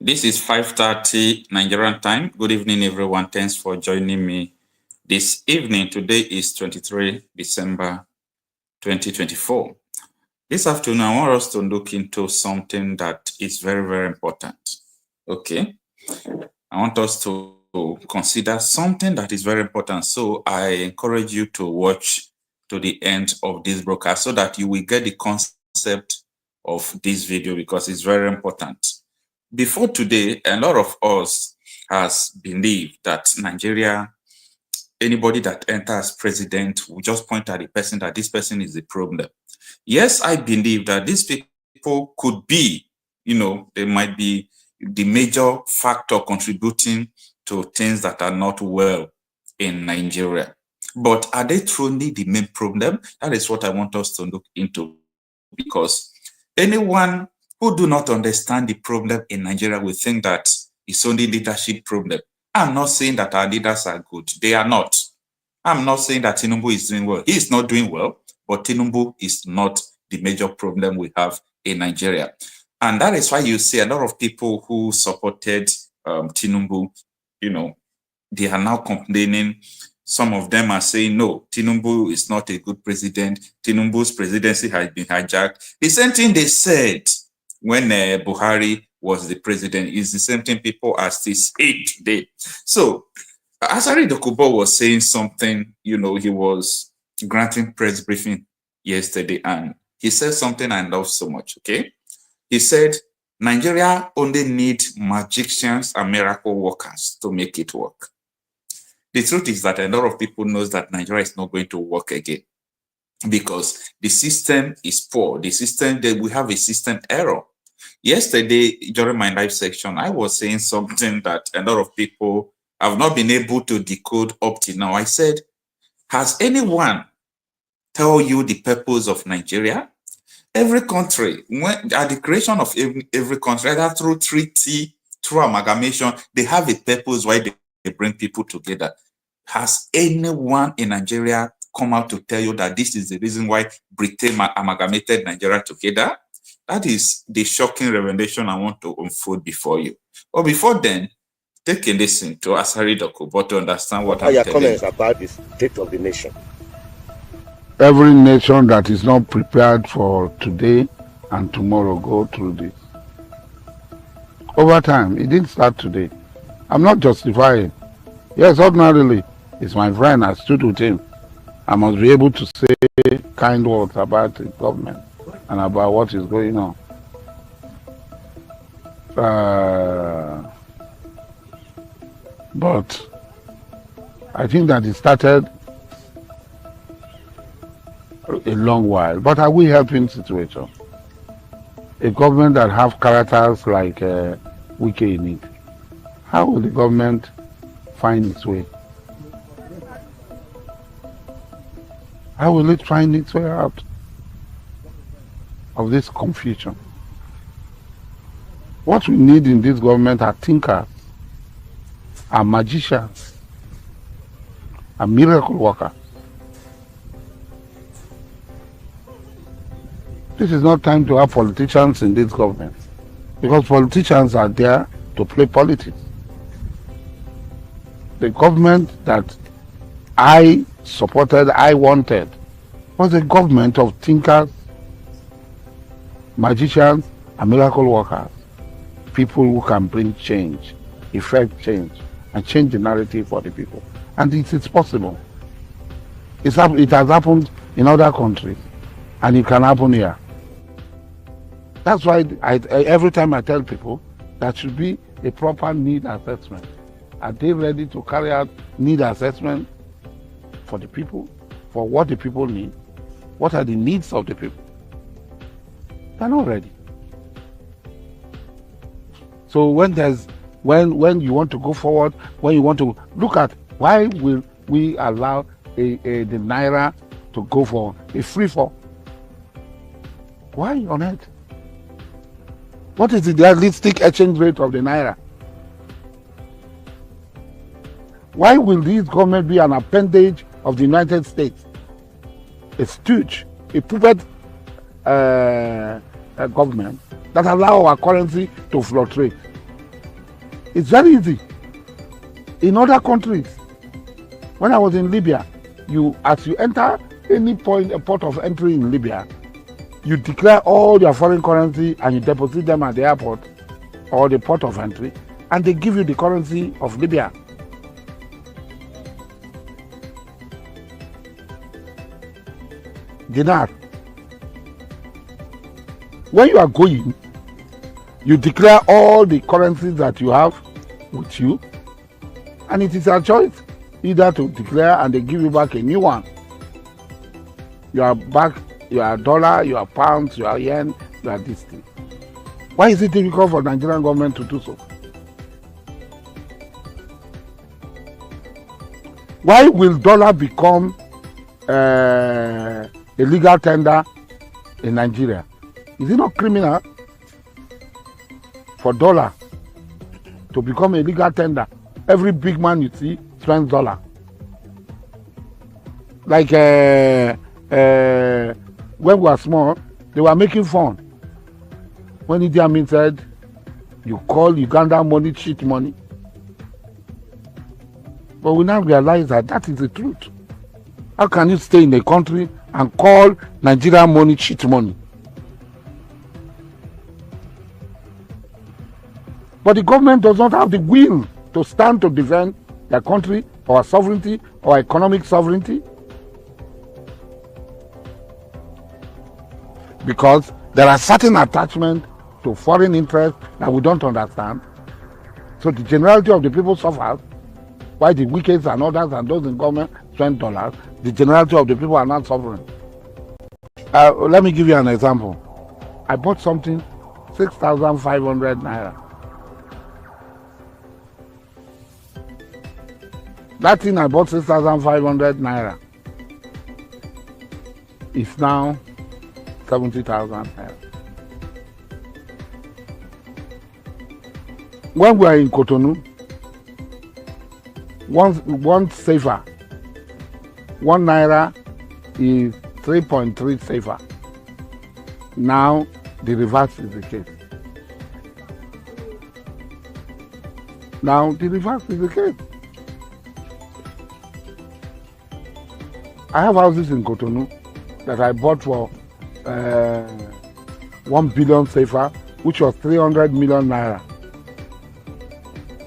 This is 5:30 Nigerian time. Good evening, everyone. Thanks for joining me this evening. Today is 23 December 2024. This afternoon, I want us to look into something that is very, very important. Okay. I want us to consider something that is very important. So I encourage you to watch to the end of this broadcast so that you will get the concept of this video because it's very important. Before today, a lot of us has believed that Nigeria, anybody that enters president will just point at the person that this person is the problem. Yes, I believe that these people could be, they might be the major factor contributing to things that are not well in Nigeria. But are they truly the main problem? That is what I want us to look into, because anyone who do not understand the problem in Nigeria will think that it's only leadership problem. I'm not saying that our leaders are good. They are not. I'm not saying that Tinubu is doing well. He is not doing well, but Tinubu is not the major problem we have in Nigeria. And that is why you see a lot of people who supported Tinubu, they are now complaining. Some of them are saying, no, Tinubu is not a good president. Tinubu's presidency has been hijacked. The same thing they said when Buhari was the president is the same thing people are still saying today. So, Asari Dokubo was saying something, he was granting press briefing yesterday, and he said something I love so much, okay? He said, Nigeria only needs magicians and miracle workers to make it work. The truth is that a lot of people knows that Nigeria is not going to work again because the system is poor. The system, we have a system error. Yesterday, during my live section, I was saying something that a lot of people have not been able to decode up to now. I said, has anyone tell you the purpose of Nigeria? Every country, at the creation of every country, either through treaty, through amalgamation, they have a purpose why they bring people together. Has anyone in Nigeria come out to tell you that this is the reason why Britain amalgamated Nigeria together? That is the shocking revelation I want to unfold before you. But before then, take a listen to Asari Dokubo to understand what I'm telling you. Comments about the state of the nation. Every nation that is not prepared for today and tomorrow go through this. Over time, it didn't start today. I'm not justifying. Yes, ordinarily, it's my friend. I stood with him. I must be able to say kind words about the government and about what is going on. But I think that it started a long while. But are we helping situation? A government that have characters like Wike in it, how will the government find its way? How will it find its way out of this confusion? What we need in this government are thinkers, are magicians, are miracle workers. This is not time to have politicians in this government, because politicians are there to play politics. The government that I supported, I wanted, was a government of thinkers, magicians, and miracle workers. People who can bring change, effect change, and change the narrative for the people. And it is possible. It has happened in other countries, and it can happen here. That's why every time I tell people that should be a proper need assessment. Are they ready to carry out need assessment for the people, for what the people need? What are the needs of the people? They're not ready. So when you want to go forward, when you want to look at why will we allow the Naira to go for a free fall? Why on earth? What is the realistic exchange rate of the Naira? Why will this government be an appendage of the United States? A stooge, a puppet government that allow our currency to fluctuate. It's very easy. In other countries, when I was in Libya, as you enter any port of entry in Libya, you declare all your foreign currency and you deposit them at the airport or the port of entry, and they give you the currency of Libya. Dinar. When you are going, you declare all the currencies that you have with you, and it is your choice either to declare and they give you back a new one. You are back, you are dollar, you are pounds, you are yen, you are this thing. Why is it difficult for the Nigerian government to do so? Why will dollar become a legal tender in Nigeria? Is it not criminal for dollar to become a legal tender? Every big man you see spends dollar. Like when we were small, they were making fun. When Idi Amin said, you call Uganda money cheat money. But we now realize that that is the truth. How can you stay in a country and call Nigeria money cheat money? But the government does not have the will to stand to defend their country, our sovereignty, our economic sovereignty. Because there are certain attachments to foreign interests that we don't understand. So the generality of the people suffers, while the wicked and others and those in government spend dollars. The generality of the people are not sovereign. Let me give you an example. I bought something 6,500 naira. That thing I bought 6,500 naira is now 70,000 naira. When we are in Cotonou, one safer, 1 naira is 3.3 safer. Now the reverse is the case. Now the reverse is the case. I have houses in Cotonou that I bought for 1 billion safer, which was 300 million naira.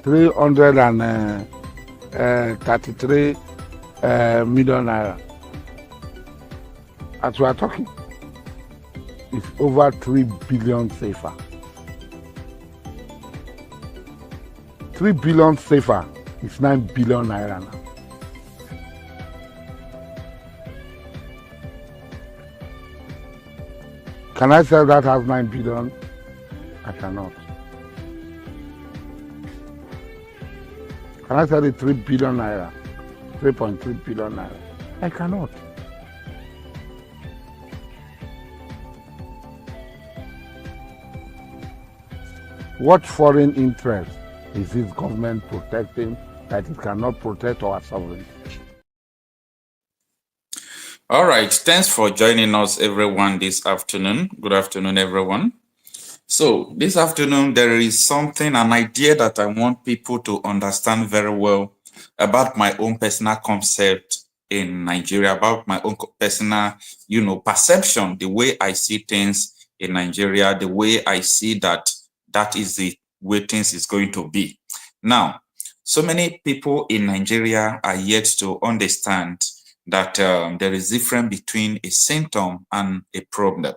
333 million naira. As we are talking, it's over 3 billion safer. 3 billion safer is 9 billion naira now. Can I sell that house 9 billion? I cannot. Can I sell it 3 billion naira? 3.3 billion naira? I cannot. What foreign interest is this government protecting that it cannot protect our sovereignty? All right, thanks for joining us, everyone, this afternoon. Good afternoon, everyone. So this afternoon, there is something, an idea that I want people to understand very well about my own personal concept in Nigeria, about my own personal, perception, the way I see things in Nigeria, the way I see that is the way things is going to be. Now, so many people in Nigeria are yet to understand that there is difference between a symptom and a problem.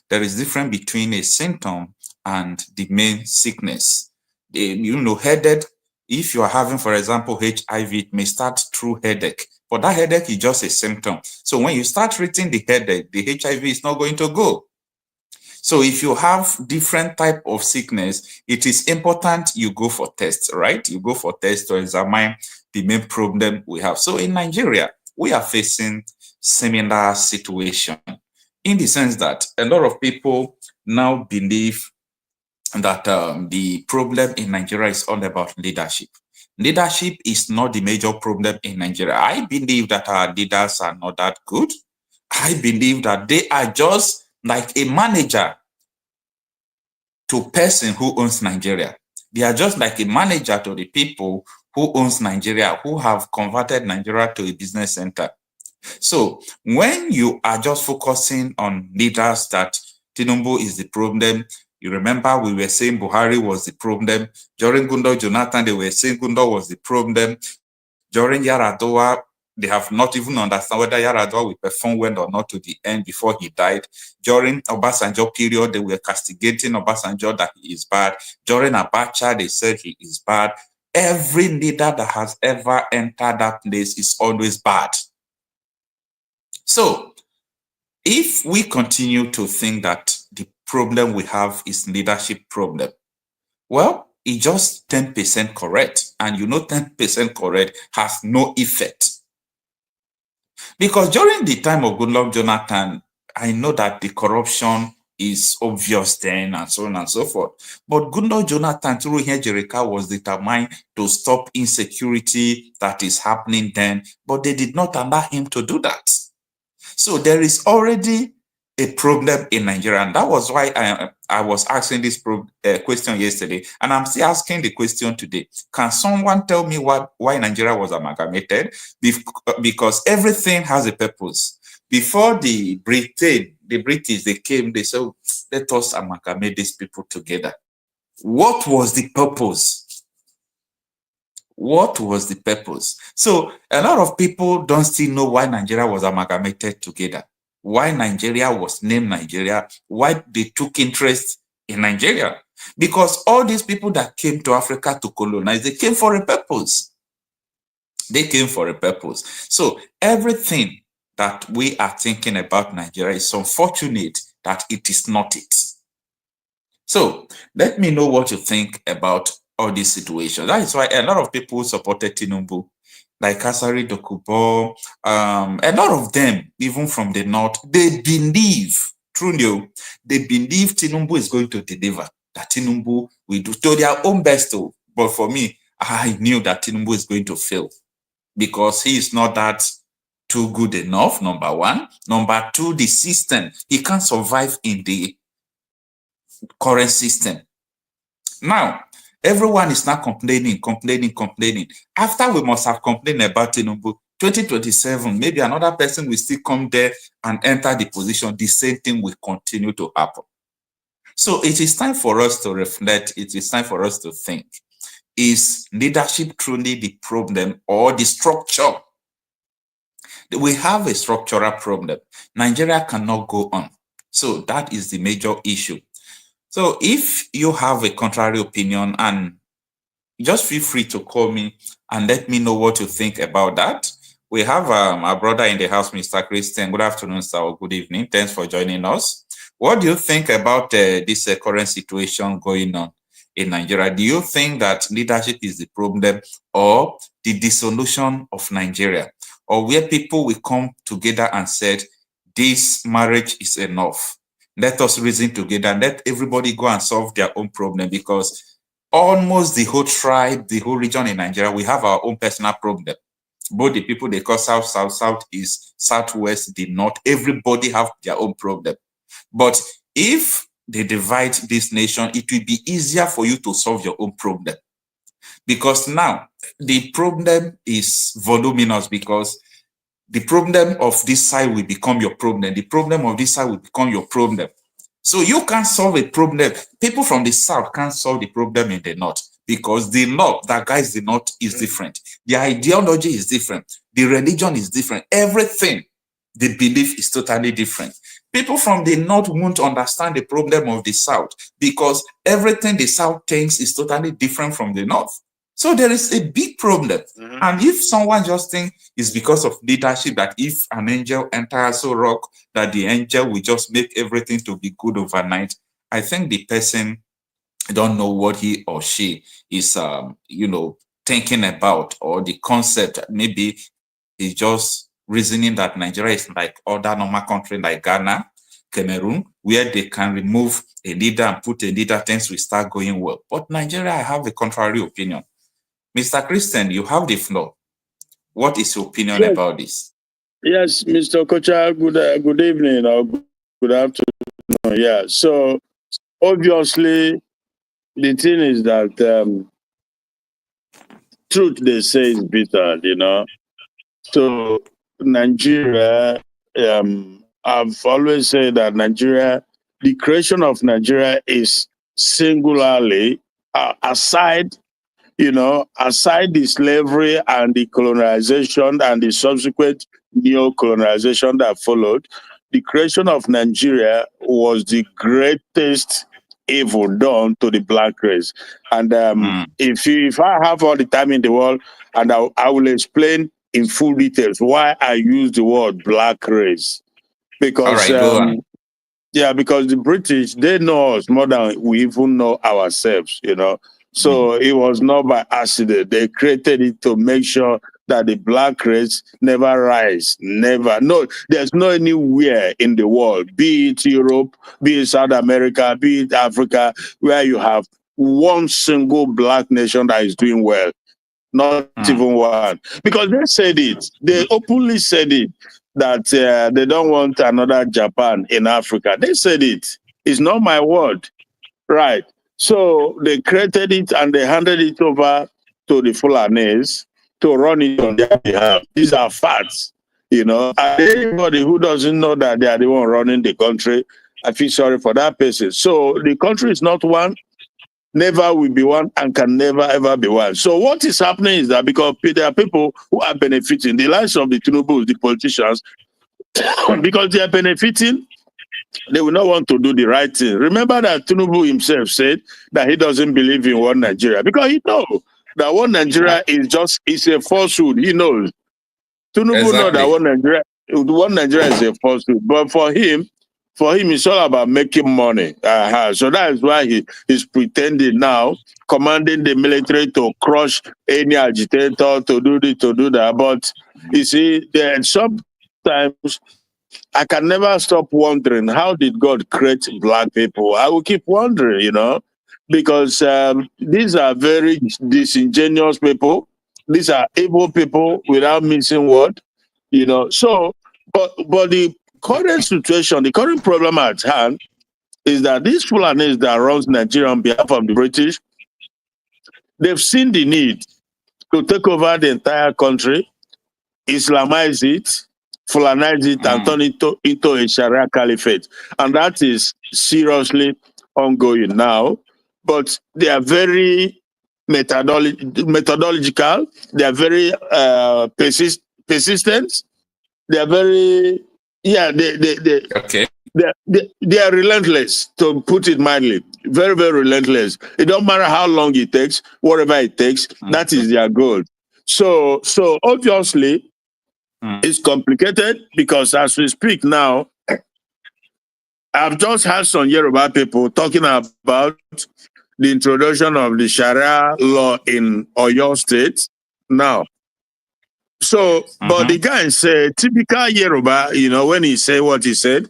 There is difference between a symptom and the main sickness. Headache, if you are having, for example, HIV, it may start through headache, but that headache is just a symptom. So when you start treating the headache, the HIV is not going to go. So if you have different type of sickness, it is important you go for tests, right? You go for tests to examine the main problem we have. So in Nigeria, we are facing similar situation in the sense that a lot of people now believe that the problem in Nigeria is all about leadership. Leadership is not the major problem in Nigeria. I believe that our leaders are not that good. I believe that they are just like a manager to person who owns Nigeria. They are just like a manager to the people who owns Nigeria, who have converted Nigeria to a business center. So when you are just focusing on leaders that Tinubu is the problem, you remember we were saying Buhari was the problem. During Goodluck Jonathan, they were saying Goodluck was the problem. During Yar'Adua, they have not even understand whether Yar'Adua will perform well or not to the end before he died. During Obasanjo period, they were castigating Obasanjo that he is bad. During Abacha, they said he is bad. Every leader that has ever entered that place is always bad. So if we continue to think that the problem we have is leadership problem, well, it's just 10% correct. And 10% correct has no effect. Because during the time of Goodluck Jonathan, I know that the corruption is obvious then and so on and so forth. But Goodluck Jonathan, through Jerika, was determined to stop insecurity that is happening then, but they did not allow him to do that. So there is already a problem in Nigeria, and that was why I was asking this question yesterday, and I'm still asking the question today. Can someone tell me why Nigeria was amalgamated? Because everything has a purpose. Before the British, they came, they said, let us amalgamate these people together. What was the purpose? What was the purpose? So a lot of people don't still know why Nigeria was amalgamated together, why Nigeria was named Nigeria, why they took interest in Nigeria. Because all these people that came to Africa to colonize, they came for a purpose. They came for a purpose. So everything that we are thinking about Nigeria is unfortunate that it is not it. So let me know what you think about all these situations. That is why a lot of people supported Tinubu, like Kasari Dokubo, a lot of them, even from the north, they believe, truly, they believe Tinubu is going to deliver, that Tinubu will do to their own best. But for me, I knew that Tinubu is going to fail because he is not that too good enough, number one. Number two, the system, he can't survive in the current system. Now, everyone is now complaining. After we must have complained about Tinubu, 2027, maybe another person will still come there and enter the position. The same thing will continue to happen. So it is time for us to reflect. It is time for us to think. Is leadership truly the problem or the structure? We have a structural problem. Nigeria cannot go on. So that is the major issue. So if you have a contrary opinion, and just feel free to call me and let me know what you think about that. We have our brother in the house, Mr. Christian. Good afternoon, sir, or good evening. Thanks for joining us. What do you think about this current situation going on in Nigeria? Do you think that leadership is the problem, or the dissolution of Nigeria, or where people will come together and said, this marriage is enough? Let us reason together. Let everybody go and solve their own problem, because almost the whole tribe, the whole region in Nigeria, we have our own personal problem. Both the people they call South, Southeast, Southwest, the North, everybody have their own problem. But if they divide this nation, it will be easier for you to solve your own problem. Because now the problem is voluminous, because the problem of this side will become your problem. The problem of this side will become your problem. So you can't solve a problem. People from the South can't solve the problem in the North, because the law that guides the North is different. The ideology is different. The religion is different. Everything, the belief is totally different. People from the North won't understand the problem of the South, because everything the South thinks is totally different from the North. So there is a big problem. And if someone just thinks it's because of leadership, that if an angel enters a rock, that the angel will just make everything to be good overnight, I think the person don't know what he or she is, thinking about, or the concept. Maybe he's just reasoning that Nigeria is like other normal country like Ghana, Cameroon, where they can remove a leader and put a leader, things will start going well. But Nigeria, I have a contrary opinion. Mr. Christian, you have the floor. What is your opinion about this? Yes, Mr. Kocha, good evening or good afternoon. Yeah, so obviously the thing is that truth they say is bitter, you know. So Nigeria, I've always said that Nigeria, the creation of Nigeria is singularly aside, aside the slavery and the colonization and the subsequent neo-colonization that followed, the creation of Nigeria was the greatest evil done to the black race. And if I have all the time in the world, and I will explain in full details why I use the word black race. Because all right, go on. yeah, because the British, they know us more than we even know ourselves, you know. So it was not by accident. They created it to make sure that the black race never rise. Never. No, there's no anywhere in the world, be it Europe, be it South America, be it Africa, where you have one single black nation that is doing well. Not even one. Because they said it. They openly said it that they don't want another Japan in Africa. They said it. It's not my word. Right. So they created it and they handed it over to the Fulanese to run it on their behalf. These are facts. You know, and anybody who doesn't know that they are the one running the country, I feel sorry for that person. So the country is not one, never will be one, and can never ever be one. So what is happening is that because there are people who are benefiting, the likes of the Tinubu, the politicians, because they are benefiting, they will not want to do the right thing. Remember that Tinubu himself said that he doesn't believe in one Nigeria because he knows that one Nigeria is a falsehood. He knows. Tinubu knows that one Nigeria is a falsehood. But for him, it's all about making money. So that is why he's pretending now, commanding the military to crush any agitator, to do this, to do that. But you see, sometimes I can never stop wondering, how did God create black people? I will keep wondering, you know, because these are very disingenuous people. These are evil people without missing word, you know. So, but the current situation, the current problem at hand is that these Fulanis that runs Nigeria on behalf of the British, they've seen the need to take over the entire country, Islamize it, Fulanize it, and turn it into a Sharia caliphate. And that is seriously ongoing now. But they are very methodological. They are very persistent. They are very, they are relentless, to put it mildly. Very, very relentless. It don't matter how long it takes, whatever it takes, that is their goal. So obviously, it's complicated because as we speak now, I've just had some Yoruba people talking about the introduction of the Sharia law in Oyo State now. So, but the guy said, typical Yoruba, you know, when he said what he said,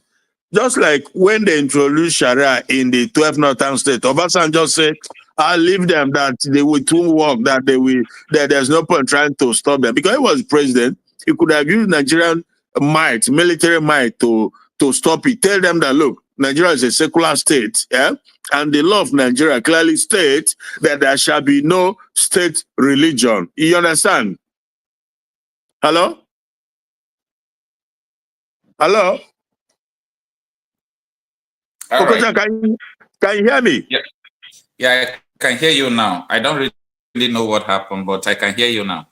just like when they introduced Sharia in the 12 northern state, Obasanjo said, I'll leave them, that they will work, that there's no point trying to stop them. Because he was president, he could have used Nigerian might, military might to stop it. Tell them that, look, Nigeria is a secular state, yeah? And the law of Nigeria clearly states that there shall be no state religion. You understand? Hello? Hello? Right. Can you hear me? Yeah, I can hear you now. I don't really know what happened, but I can hear you now.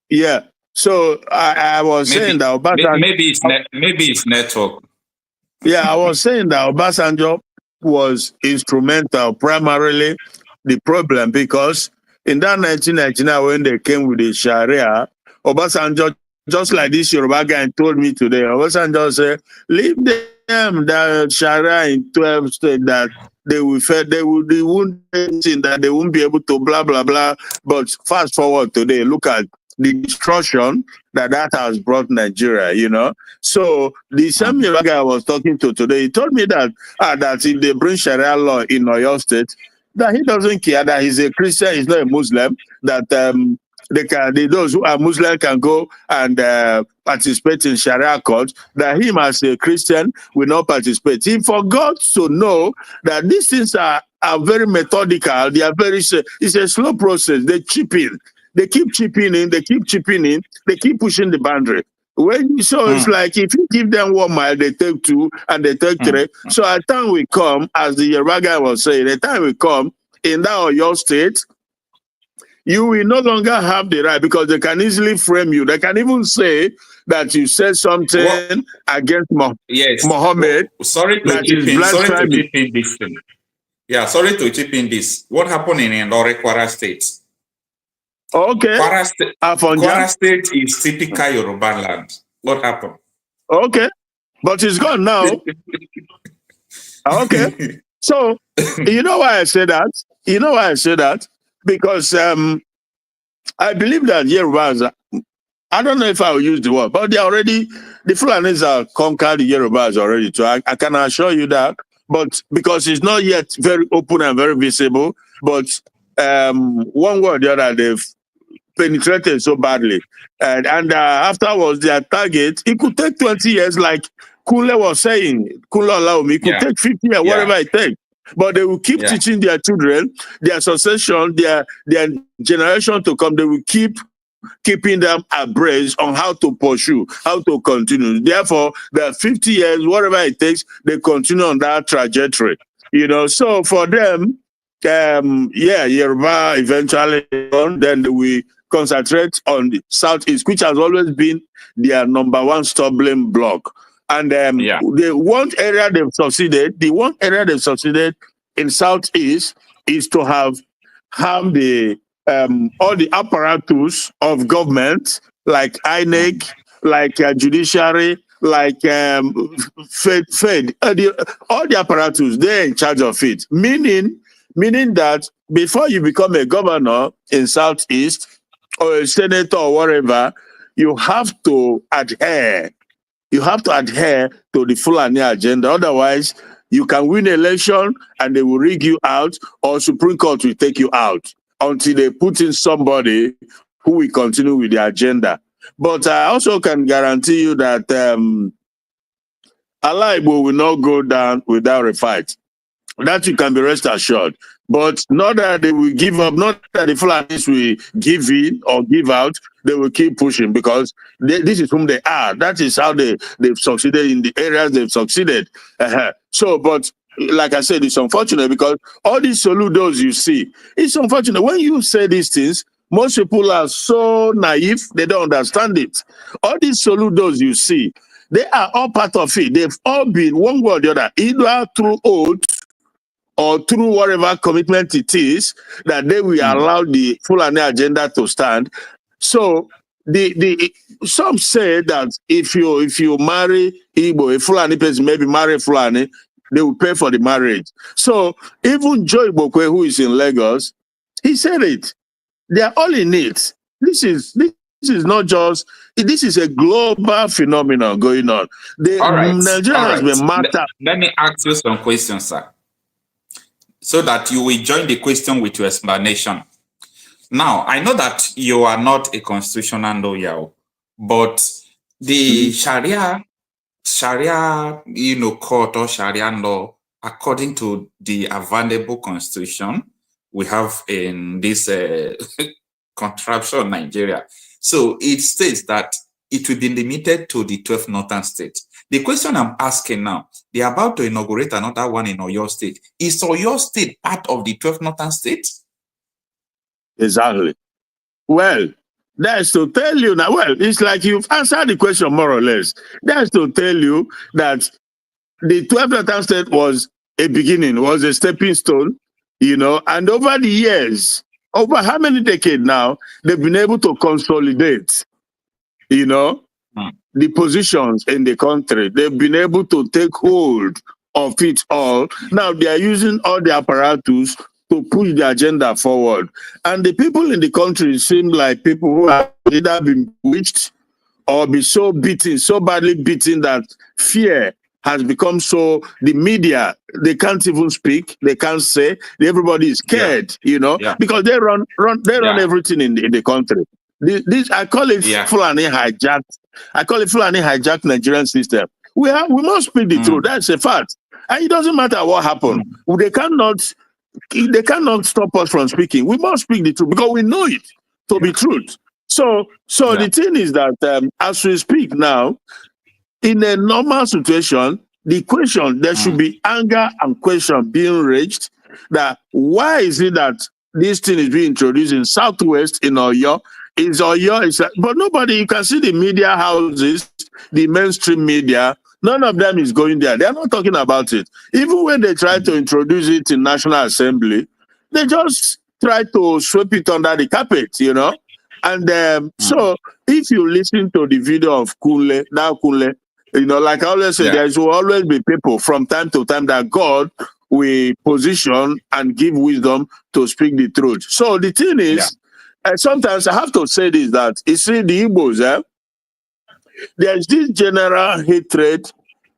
Yeah. So I was saying that Obasanjo, maybe it's network. Yeah, I was saying that Obasanjo was instrumental, primarily the problem, because in that 1999 when they came with the Sharia, Obasanjo, just like this Yoruba guy told me today, Obasanjo said, leave them the Sharia in 12 states, that they won't be able to blah blah blah. But fast forward today, look at the destruction that has brought Nigeria, you know. So the same guy I was talking to today, he told me that that if they bring Sharia law in Oyo State, that he doesn't care, that he's a Christian, he's not a Muslim, that those who are Muslim can go and participate in Sharia court, that him as a Christian will not participate. He forgot to know that these things are are very methodical. They are very, it's a slow process. They chip in. They keep chipping in. They keep chipping in. They keep pushing the boundary. So it's like if you give them 1 mile, they take 2 and they take 3. So at the time we come, as the Yoruba guy was saying, the time we come in that or your state, you will no longer have the right, because they can easily frame you. They can even say that you said something against Mohammed. Sorry to chip in. Sorry to chip in this thing. Yeah, sorry to chip in this. What happened in Ilori, Kwara State? Okay. Kwara State is typical Yoruba land. What happened? Okay. But it's gone now. Okay. So, you know why I say that? You know why I say that? Because I believe that Yorubas, I don't know if I will use the word, but the Fulanis are conquered the Yorubas already. So I can assure you that. But because it's not yet very open and very visible, but one way or the other, they've penetrated so badly. And afterwards, their target, it could take 20 years, like Kule was saying. Kule allow me, it could take 50 years, whatever it takes. But they will keep teaching their children, their succession, their generation to come. They will keep keeping them abreast on how to pursue, how to continue. Therefore, the 50 years, whatever it takes, they continue on that trajectory. You know, so for them, Yoruba eventually, then we concentrate on the Southeast, which has always been their #1 stumbling block. And the one area they've succeeded, in Southeast is to have the all the apparatus of government, like INEC, like judiciary, like Fed, all the apparatus, they're in charge of it. Meaning that before you become a governor in Southeast or a senator or whatever, you have to adhere. You have to adhere to the Fulani agenda. Otherwise, you can win election and they will rig you out, or Supreme Court will take you out until they put in somebody who will continue with the agenda. But I also can guarantee you that Allah Igbo will not go down without a fight. That you can be rest assured. But not that they will give up, not that the Fulanis will give in or give out. They will keep pushing, because this is whom they are. That is how they've succeeded in the areas they've succeeded. So, but like I said, it's unfortunate, because all these soludos you see, it's unfortunate. When you say these things, most people are so naive, they don't understand it. All these soludos you see, they are all part of it. They've all been, one way or the other, either through oath or through whatever commitment it is, that they will allow the Fulani agenda to stand. So some say that if you marry Igbo, a Fulani person, maybe marry Fulani, they will pay for the marriage. So even Joe Ibokwe, who is in Lagos, he said it. They are all in it. This is not just, this is a global phenomenon going on. Nigeria has been marked up. Let me ask you some questions, sir, so that you will join the question with your explanation. Now, I know that you are not a constitutional lawyer, but the Sharia, court or Sharia law, according to the available constitution we have in this contraption Nigeria. So it states that it will be limited to the 12 northern states. The question I'm asking now, they're about to inaugurate another one in Oyo State. Is Oyo State part of the 12 northern states? Exactly. Well, that's to tell you now. Well, it's like you've answered the question more or less. That's to tell you that the 12 northern state was a beginning, was a stepping stone, and over the years, over how many decades now, they've been able to consolidate, the positions in the country. They've been able to take hold of it all. Now they are using all the apparatus to push the agenda forward. And the people in the country seem like people who have either been bewitched or be so beaten, so badly beaten, that fear has become so, the media, they can't even speak, they can't say, everybody is scared, because they run everything in the country. This I call it Fulani hijacked. I call it Fulani hijacked Nigerian system. We must speak the truth. That's a fact. And it doesn't matter what happened. They cannot they cannot stop us from speaking. We must speak the truth because we know it to be truth. So the thing is that as we speak now, in a normal situation, the question, there should be anger and question being raised that why is it that this thing is being introduced in Southwest in Oyo? But nobody, you can see the media houses, the mainstream media, none of them is going there. They're not talking about it. Even when they try to introduce it in National Assembly, they just try to sweep it under the carpet, you know? And so if you listen to the video of Kunle, you know, like I always say, there will always be people from time to time that God will position and give wisdom to speak the truth. So the thing is, sometimes I have to say this, that you see the Igbos, there's this general hatred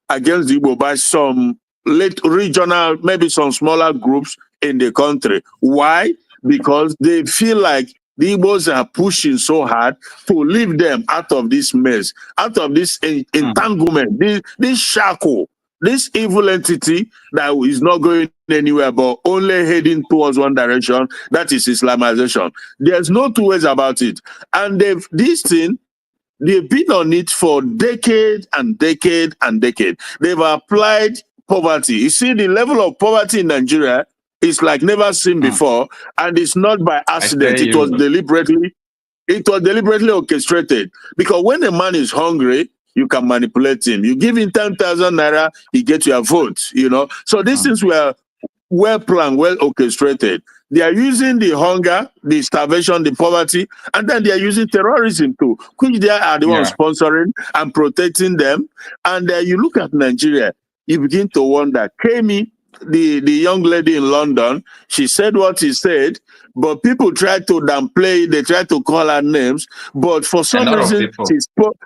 against the Igbo by some late regional, maybe some smaller groups in the country. Why? Because they feel like the Igbos are pushing so hard to leave them out of this mess, out of this entanglement, this shackle, this evil entity that is not going anywhere but only heading towards one direction, that is Islamization. There's no two ways about it. And they've been on it for decade and decade and decade. They've applied poverty. You see, the level of poverty in Nigeria is like never seen before, and it's not by accident. It was deliberately orchestrated. Because when a man is hungry, you can manipulate him. You give him 10,000 naira, he gets your vote. You know, so these things were well planned, well orchestrated. They are using the hunger, the starvation, the poverty, and then they are using terrorism too, which they are the ones sponsoring and protecting them. And you look at Nigeria, you begin to wonder. Kemi, the young lady in London, she said what she said, but people tried to downplay, they tried to call her names, but for some reason she spoke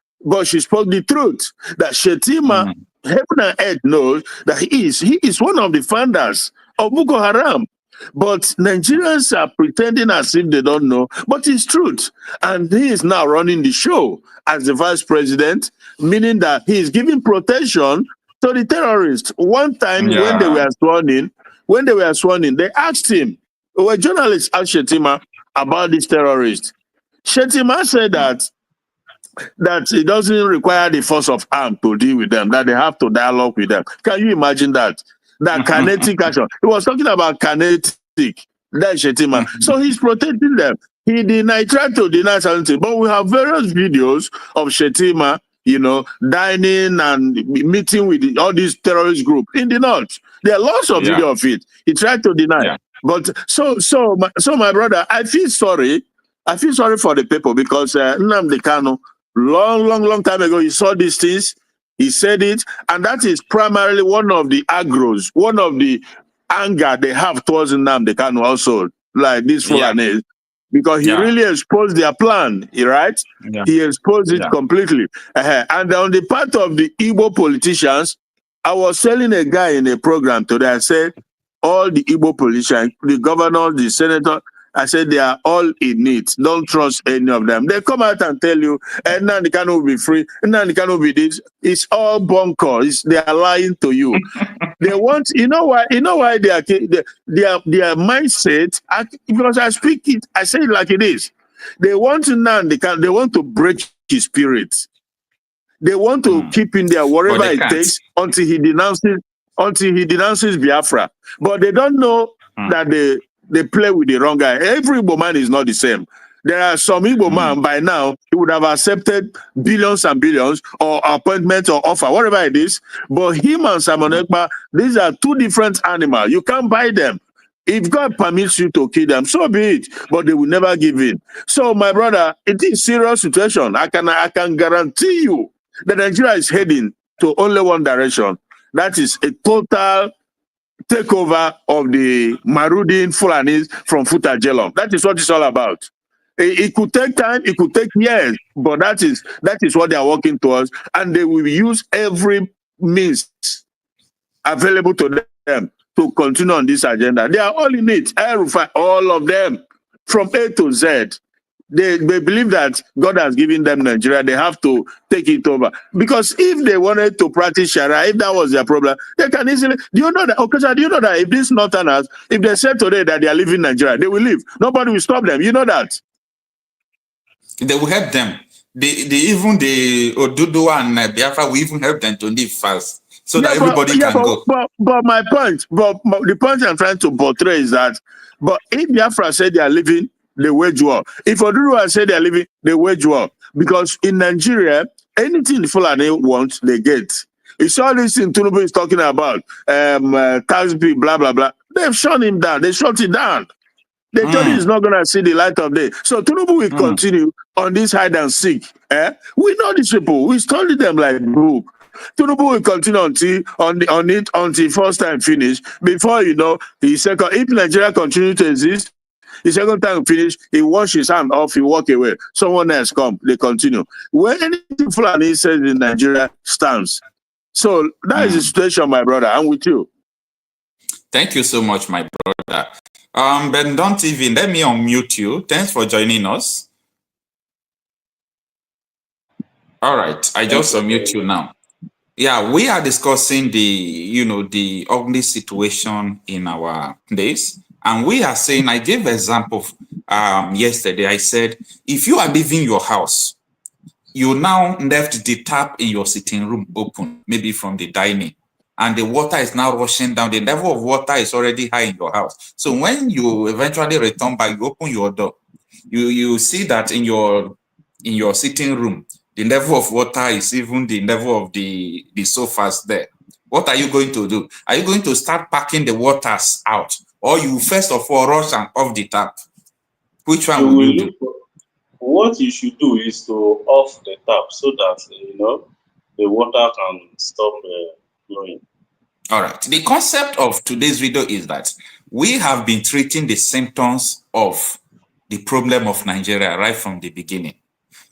the truth, that Shetima, heaven and earth knows that he is one of the founders of Boko Haram. But Nigerians are pretending as if they don't know, but it's truth. And he is now running the show as the vice president, meaning that he is giving protection to the terrorists. One time when they were sworn in, they asked him, a journalist asked Shetima about these terrorists. Shetima said that it doesn't require the force of arm to deal with them, that they have to dialogue with them. Can you imagine that? That kinetic action. He was talking about kinetic. That's Shetima. So he's protecting them. He tried to deny something, but we have various videos of Shetima, you know, dining and meeting with all these terrorist groups in the north. There are lots of video of it. He tried to deny. But so my brother, I feel sorry. I feel sorry for the people because Nnamdi Kanu, long time ago, he saw these things, he said it, and that is primarily one of the aggros, one of the anger they have towards Nnamdi Kanu also, like this Fulani, because he really exposed their plan, right? He exposed it completely. And on the part of the Igbo politicians, I was telling a guy in a program today, I said, all the Igbo politicians, the governor, the senator, I said they are all in it. Don't trust any of them. They come out and tell you, Nnamdi Kanu will be free, Nnamdi Kanu will be this. It's all bunker. They are lying to you. They want, you know why their mindset, because I speak it, I say it like it is. They want Nnamdi Kanu, they want to break his spirit. They want to keep him there whatever it takes until he denounces Biafra. But they don't know that they play with the wrong guy. Every Igbo man is not the same. There are some Igbo man by now, he would have accepted billions and billions or appointment or offer, whatever it is. But him and Simon Ekpa, these are two different animals. You can't buy them. If God permits you to kill them, so be it. But they will never give in. So my brother, it is a serious situation. I can guarantee you that Nigeria is heading to only one direction. That is a total takeover of the Marudin Fulanis from Futajelom. That is what it's all about. It could take time, it could take years, but that is what they are working towards, and they will use every means available to them to continue on this agenda. They are all in it. All of them, from A to Z. They believe that God has given them Nigeria. They have to take it over. Because if they wanted to practice Sharia, if that was their problem, they can easily. Do you know that? Okay, do you know that if these Northerners, if they said today that they are leaving Nigeria, they will leave. Nobody will stop them. You know that. They will help them. Even the Odudu and Biafra will even help them to leave fast, so that everybody can go. But my point, the point I'm trying to portray is that, but if Biafra said they are leaving, they wage war. If Odudu said they are leaving, they wage war. Because in Nigeria, anything the Fulani want, they get. It's all this thing Tinubu is talking about, tax bill, blah, blah, blah. They've shut him down. They shut it down. They told he's not going to see the light of day. So Tinubu will continue on this hide and seek. We know these people. We studied them like book. Tinubu will continue until first time finish. Before you know, if Nigeria continues to exist, the second time finish, he wash his hand off, he walk away. Someone else come, they continue. When anything Fulani says in Nigeria stands. So that is the situation, my brother. I'm with you. Thank you so much, my brother. Ben Don TV, let me unmute you. Thanks for joining us. All right, I just unmute you now. Yeah, we are discussing the ugly situation in our place, and we are saying, I gave an example yesterday. I said, if you are leaving your house, you now left the tap in your sitting room open, maybe from the dining, and the water is now rushing down. The level of water is already high in your house. So when you eventually return back, you open your door, you see that in your sitting room, the level of water is even the level of the sofas there. What are you going to do? Are you going to start packing the waters out, or you first of all rush and off the tap? Which one will you do? What you should do is to off the tap so that the water can stop flowing. All right. The concept of today's video is that we have been treating the symptoms of the problem of Nigeria right from the beginning.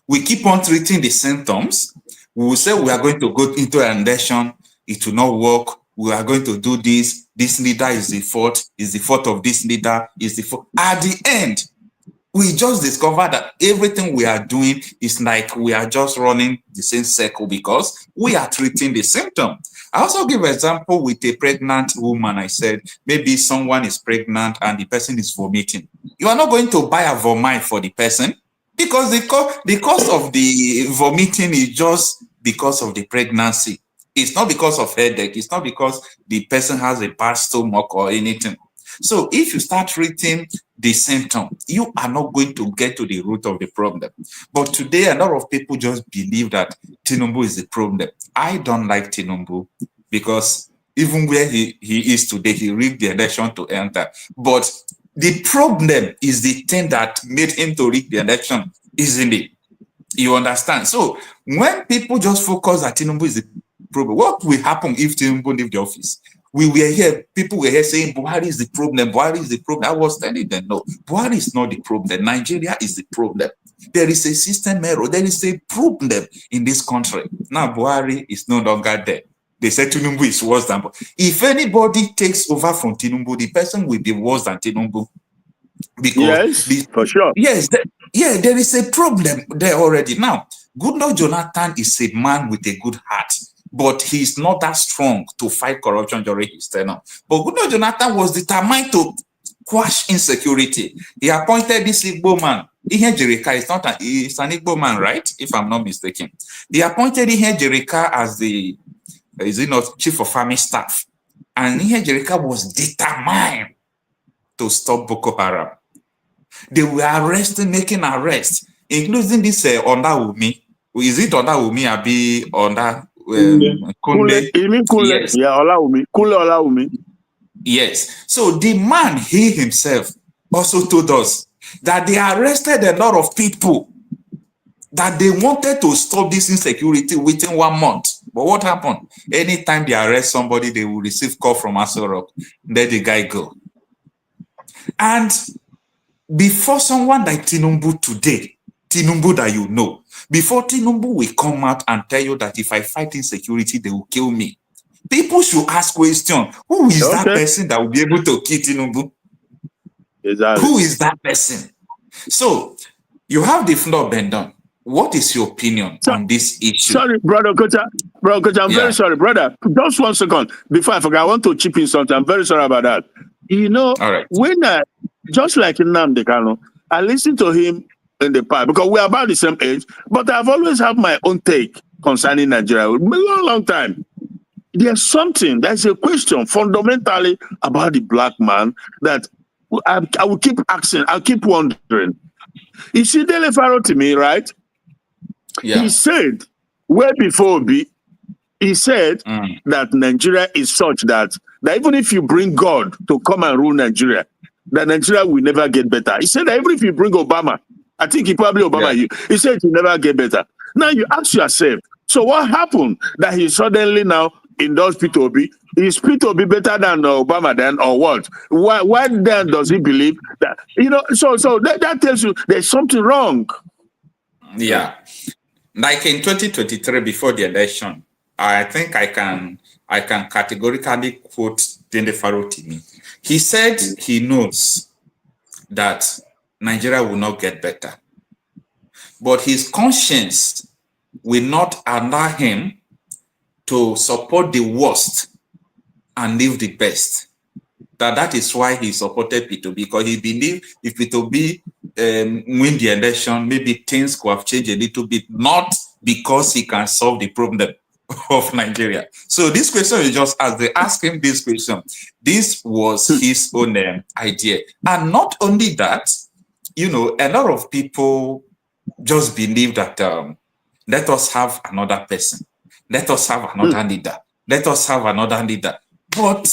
We keep on treating the symptoms. We will say we are going to go into an election. It will not work. We are going to do this. This leader is the fault. Is the fault of this leader. Is the fault. At the end, we just discovered that everything we are doing is like we are just running the same circle because we are treating the symptom. I also give an example with a pregnant woman. I said, maybe someone is pregnant and the person is vomiting. You are not going to buy a vomite for the person because the cause of the vomiting is just because of the pregnancy. It's not because of headache. It's not because the person has a bad stomach or anything. So if you start treating the symptom, you are not going to get to the root of the problem. But today, a lot of people just believe that Tinubu is the problem. I don't like Tinubu because even where he is today, he rigged the election to enter. But the problem is the thing that made him to rig the election, isn't it? You understand? So when people just focus that Tinubu is the problem, what will happen if Tinubu leave the office? We were here, people were here saying, Buhari is the problem, Buhari is the problem. I was telling them, no, Buhari is not the problem. Nigeria is the problem. There is a system error. There is a problem in this country. Now, Buhari is no longer there. They said Tinubu is worse than Buhari. If anybody takes over from Tinubu, the person will be worse than Tinubu. Because yes, for sure. Yes, there is a problem there already. Now, Goodluck Jonathan is a man with a good heart, but he's not that strong to fight corruption during his tenure. But Goodluck Jonathan was determined to quash insecurity. He appointed this Igbo man. Ihe Jerika is not he's an Igbo man, right? If I'm not mistaken. He appointed Ihe Jerika as the chief of army staff. And Ihe Jerika was determined to stop Boko Haram. They were arresting, making arrests, including this Ondawumi. Is it Ondawumi or be Onda? Kunle. Yes. Yeah, Olawumi. Kunle Olawumi. Yes. So the man, he himself, also told us that they arrested a lot of people, that they wanted to stop this insecurity within 1 month. But what happened? Anytime they arrest somebody, they will receive call from Aso Rock. Let the guy go. And before someone like Tinubu today, Tinubu that you know, before Tinubu will come out and tell you that if I fight insecurity, they will kill me. People should ask question, who is that person that will be able to kill Tinubu? Exactly. Who is that person? So You have the floor, Bendon. What is your opinion on this issue? Sorry, brother Kocha. Brother Kocha, I'm very sorry, brother. Just 1 second before I forget. I want to chip in something. I'm very sorry about that. You know, all right, when just like Nnamdi Kanu, I listened to him in the past because we're about the same age, but I've always had my own take concerning Nigeria. A long time. There's a question fundamentally about the black man that I will keep asking, I'll keep wondering. You see, Dele Faro to me, right? yeah. He said, way before Obi, he said that Nigeria is such that even if you bring God to come and rule Nigeria, that Nigeria will never get better. He said that even if you bring Obama, I think he probably Obama, he said it will never get better. Now you ask yourself, so what happened that he suddenly now endorsed Peter Obi? Is Peter Obi better than Obama then, or what? Why then does he believe that? You know, so that tells you there's something wrong. Yeah. Like in 2023, before the election, I think I can categorically quote Dele Farotimi. He said he knows that Nigeria will not get better, but his conscience will not allow him to support the worst and leave the best. That is why he supported P2B, because he believed if P2B win the election, maybe things could have changed a little bit, not because he can solve the problem of Nigeria. So this question is just as they ask him this question, this was his own idea. And not only that, you know, a lot of people just believe that let us have another person. Let us have another leader. Let us have another leader. But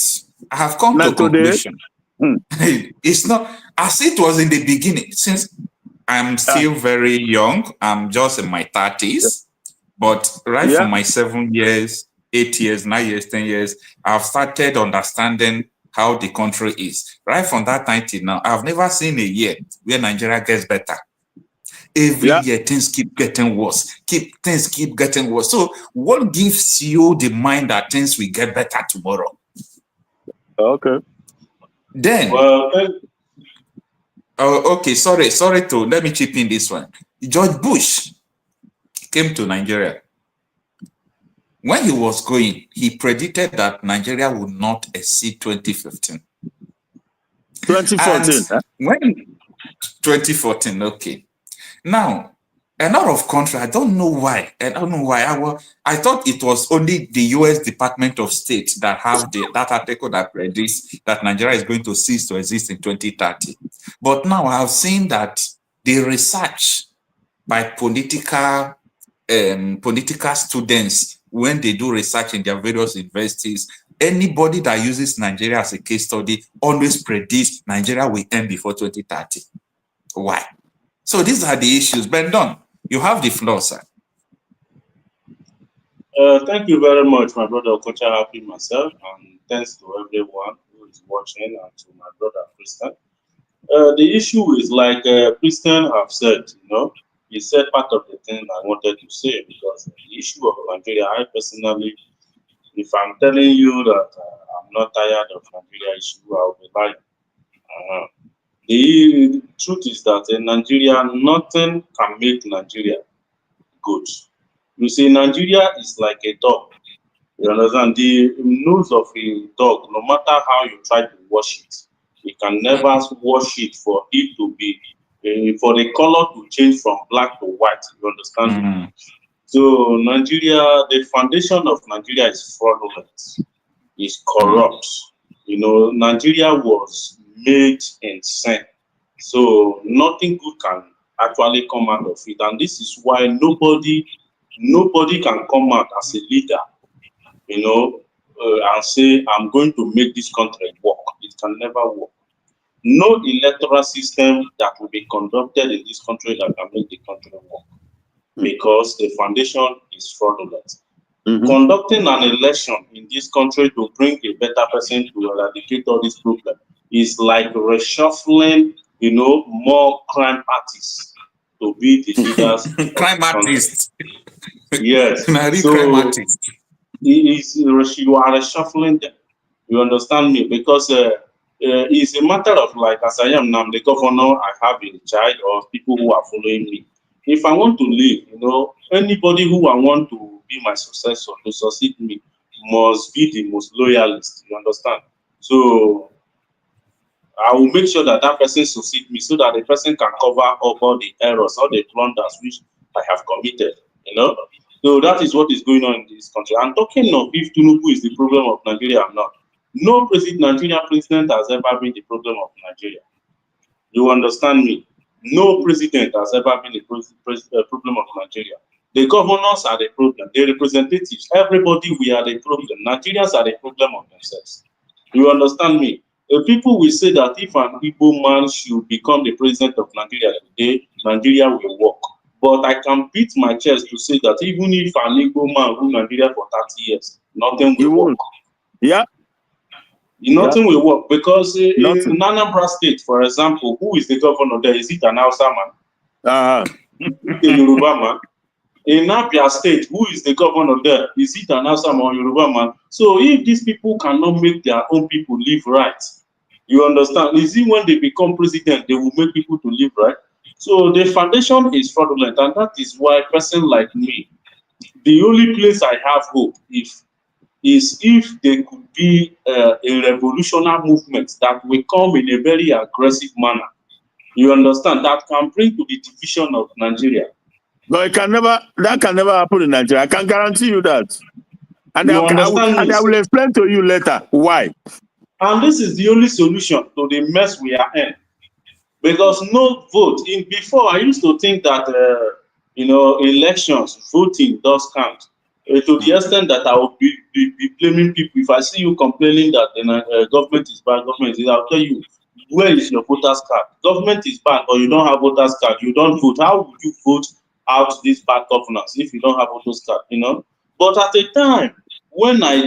I have come to a conclusion. It's not as it was in the beginning, since I'm still very young. I'm just in my 30s. But from my 7 years, 8 years, 9 years, 10 years, I've started understanding how the country is. Right from that time till now, I've never seen a year where Nigeria gets better. Every year, things keep getting worse. Things keep getting worse. So what gives you the mind that things will get better tomorrow? Okay. Then, okay, sorry to, let me chip in this one. George Bush came to Nigeria. When he was going, he predicted that Nigeria would not exceed 2015. 2014. Huh? When 2014, okay. Now, a lot of countries, I don't know why. I thought it was only the US Department of State that have that article that predicts that Nigeria is going to cease to exist in 2030. But now I have seen that the research by political students, when they do research in their various universities, anybody that uses Nigeria as a case study always predicts Nigeria will end before 2030. Why? So these are the issues. Bendon, you have the floor, sir. Thank you very much, my brother Kocha Happy myself, and thanks to everyone who is watching and to my brother Christian. The issue is like Christian have said, you know, he said part of the thing I wanted to say, because the issue of Nigeria, I personally, if I'm telling you that I'm not tired of Nigeria issue, I'll be lying. The truth is that in Nigeria, nothing can make Nigeria good. You see, Nigeria is like a dog. You understand? The nose of a dog, no matter how you try to wash it, you can never wash it for it to be, for the color to change from black to white. You understand? So Nigeria, the foundation of Nigeria is fraudulent, is corrupt. You know, Nigeria was made in sin. So nothing good can actually come out of it. And this is why nobody can come out as a leader, you know, and say, I'm going to make this country work. It can never work. No electoral system that will be conducted in this country that can make the country work, because the foundation is fraudulent. Conducting an election in this country to bring a better person to eradicate all this problem is like reshuffling, you know, more crime artists to be the leaders. Crime artists. Yes. So crime artists. You are reshuffling them. You understand me? Because it's a matter of like, as I am now, the governor, I have a child or people who are following me. If I want to leave, you know, anybody who I want to be my successor, to succeed me, must be the most loyalist. You understand? So I will make sure that that person succeed me, so that the person can cover up all the errors, all the blunders which I have committed. You know, so that is what is going on in this country. And talking of if Tinubu is the problem of Nigeria or not, no Nigerian president has ever been the problem of Nigeria. You understand me? No president has ever been the problem of Nigeria. The governors are the problem. The representatives, everybody, we are the problem. Nigerians are the problem of themselves. You understand me? The people will say that if an Igbo man should become the president of Nigeria today, Nigeria will work. But I can beat my chest to say that even if an Igbo man rule Nigeria for 30 years, nothing will work. Yeah. Nothing will work, because in Anambra State, for example, who is the governor there? Is it an Hausa man? A Yoruba man? In Abia State, who is the governor there? Is it an Hausa man or Yoruba man? So if these people cannot make their own people live right, you understand? Is it when they become president, they will make people to live right? So the foundation is fraudulent, and that is why a person like me, the only place I have hope is if there could be a revolutionary movement that will come in a very aggressive manner. You understand? That can bring to the division of Nigeria. But that can never happen in Nigeria. I can guarantee you that. And I will explain to you later why. And this is the only solution to the mess we are in. Because no vote. Before, I used to think that, you know, elections, voting does count. To the extent that I will be blaming people. If I see you complaining that the government is bad, I'll tell you, where is your voters card? Government is bad, or you don't have voters card, you don't vote. How would you vote out these bad governance if you don't have voters card, you know? But at a time, when I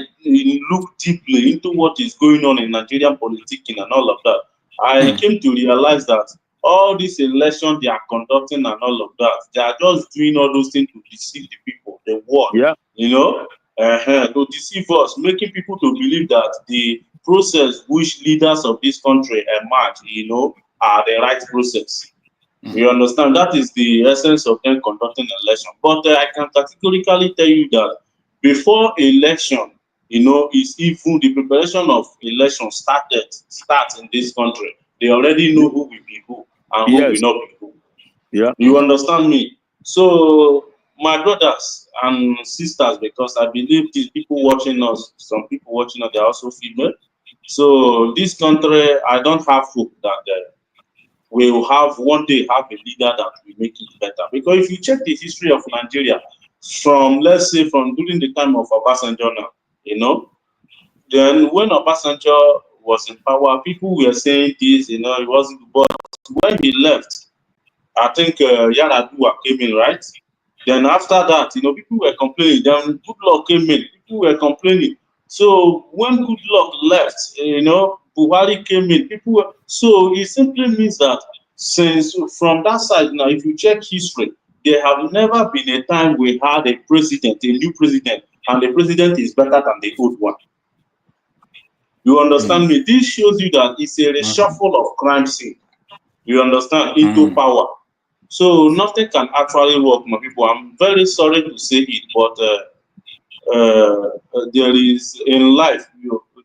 look deeply into what is going on in Nigerian politics and all of that, I came to realize that all this election they are conducting and all of that, they are just doing all those things to deceive the people, the world, you know, to deceive us, making people to believe that the process which leaders of this country emerge, you know, are the right process. You understand? That is the essence of them conducting election. But I can categorically tell you that before election, you know, is even the preparation of election starts in this country. They already know who will be who and who will not be who. Yeah. You understand me? So my brothers and sisters, because I believe these people watching us, some people watching us, they are also female. So this country, I don't have hope that we will have one day have a leader that will make it better. Because if you check the history of Nigeria, from let's say from during the time of Obasanjo now, you know, then when Obasanjo was in power, people were saying this, you know, it wasn't. But when he left, I think Yaradua came in, right? Then after that, you know, people were complaining. Then Goodluck came in, people were complaining. So when Goodluck left, you know, Buhari came in, people were. So it simply means that since from that side now, if you check history, there have never been a time we had a president, a new president, and the president is better than the old one. You understand me? This shows you that it's a reshuffle of crime scene. You understand? Into power. So nothing can actually work, my people. I'm very sorry to say it, but there is in life,